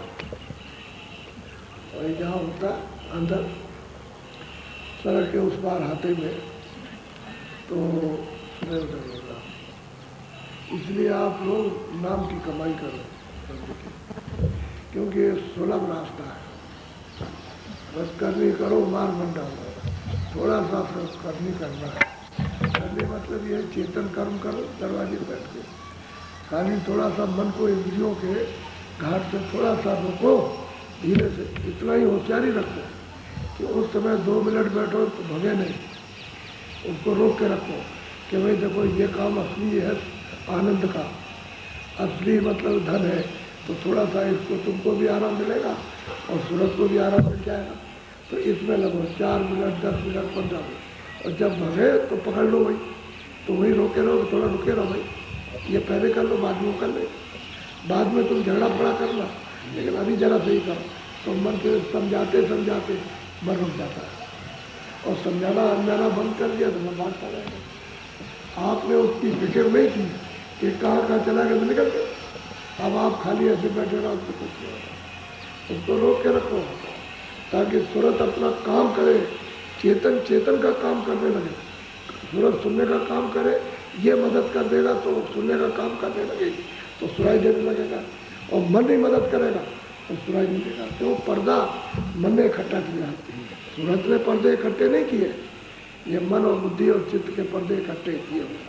और जहाँ होता अंदर सड़क के उस पार हाथे में, तो सुबह उधर होगा। इसलिए आप लोग नाम की कमाई करो, क्योंकि ये सुलभ रास्ता है। बस करनी करो, मार मन डालो, थोड़ा सा करनी करना है। करने मतलब ये चेतन कर्म करो, दरवाजे बैठ के खाली थोड़ा सा मन को इंद्रियों के घाट से थोड़ा सा रोको, धीरे से, इतना ही होशियारी रखो कि उस समय 2 मिनट बैठो तो भगे नहीं, उसको रोक के रखो कि भाई देखो ये काम असली है आनंद का, असली मतलब धन है, तो थोड़ा सा इसको तुमको भी आराम मिलेगा और सूरज को भी आराम मिल जाएगा, तो इसमें लगो 4 मिनट 10 मिनट 15 मिनट, और जब भगे तो पकड़ लो भाई, तो वही रोके रहो, थोड़ा रुके रहो भाई, ये पहले कर लो बाद में कर ले, बाद में तुम झगड़ा पड़ा करना, लेकिन अभी जरा सही करो। तो मन से समझाते समझाते मन रुक जाता है, और समझाना अनजाना बंद कर दिया तो मैं बांटता रहेगा। आपने उसकी फिक्र नहीं की कि कहाँ कहाँ चला गया तो निकल गया, अब आप खाली ऐसे बैठे रहो तो कुछ नहीं होता। उसको रोक के रखो ताकि सूरत अपना काम करे, चेतन चेतन का काम करने लगे, सूरज सुनने का काम करे, ये मदद कर देगा तो सुनने का काम करने लगेगी, तो सुनाई देने लगेगा, और मन नहीं मदद करेगा तो सुनाई नहीं देगा। क्यों? पर्दा मन ने इकट्ठा किया, सूरज ने पर्दे इकट्ठे नहीं किए, ये मन और बुद्धि और चित्त के पर्दे इकट्ठे किए हुए।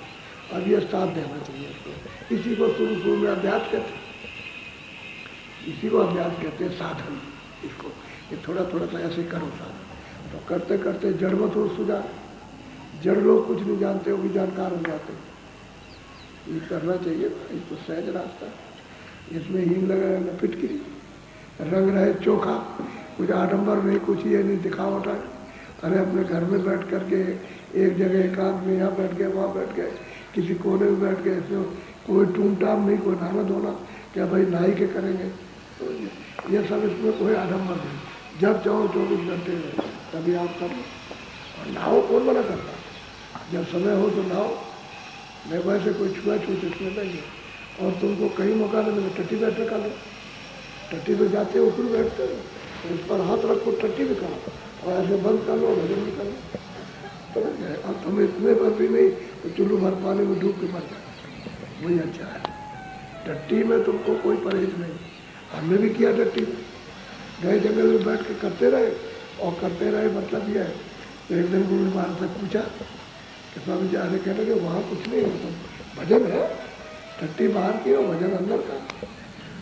अब ये साथ देना चाहिए इसको, इसी को शुरू में अभ्यास कहते हैं, इसी को अभ्यास कहते हैं साधन। इसको ये थोड़ा थोड़ा सा ऐसे करो साधन, तो करते करते जड़ मत हो सुझा, जड़ लोग कुछ नहीं जानते, वो भी जानकार हो जाते। ये करना चाहिए भाई, तो सहज रास्ता, इसमें हींग लगा न फिटकिरी, रंग रहे चोखा, कुछ आडंबर नहीं, कुछ ये नहीं दिखावट है। अरे अपने घर में बैठ करके एक जगह एकांत में, यहाँ बैठ गए वहाँ बैठ गए, किसी कोने में बैठ गए, इसमें कोई टूम टाम नहीं, कोई नहाना धोना क्या भाई नहाई के करेंगे, तो ये सब इसमें कोई आडंबर नहीं। जब चाहो 24 घंटे में तभी आप कर लो, और नहाओ, कौन मना करता, जब समय हो तो नहाओ, मैं वैसे कोई छुआ छूत इसमें नहीं है। और तुमको कहीं मौका नहीं मिले टट्टी बैठे कर लो, टट्टी पे जाते हो ऊपर बैठते हो, तो इस पर हाथ रखो, टट्टी भी करो, और ऐसे बंद कर लो, भजन भी कर लो, तो अब तुम्हें इतने पर भी नहीं तो चुल्लू भर पानी में डूब के मर जाए, वही अच्छा है। टट्टी में तुमको कोई परहेज नहीं, हमने भी किया टट्टी में, गए जंगल में बैठ के करते रहे, और करते रहे मतलब यह है। तो एक दिन गुरु महाराज से पूछा कि स्वामी जी आने कहने लगे वहाँ कुछ नहीं है, तो भजन है, टट्टी बाहर की और भजन अंदर का,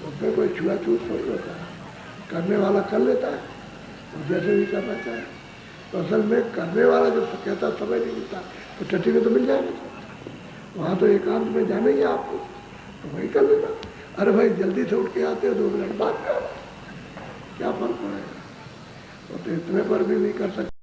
उसमें कोई छुआछूत थोड़ी होता है, करने वाला कर लेता है और जैसे भी करना चाहे। तो असल में करने वाला जब कहता समय नहीं मिलता तो टट्टी में तो मिल जाएगा, वहाँ तो एकांत में जाना ही है आपको, तो वही कर लेना। अरे भाई जल्दी से उठ के आते हो 2 मिनट बाद में, क्या फर्क पड़ेगा, तो इतने पर भी नहीं कर सकते।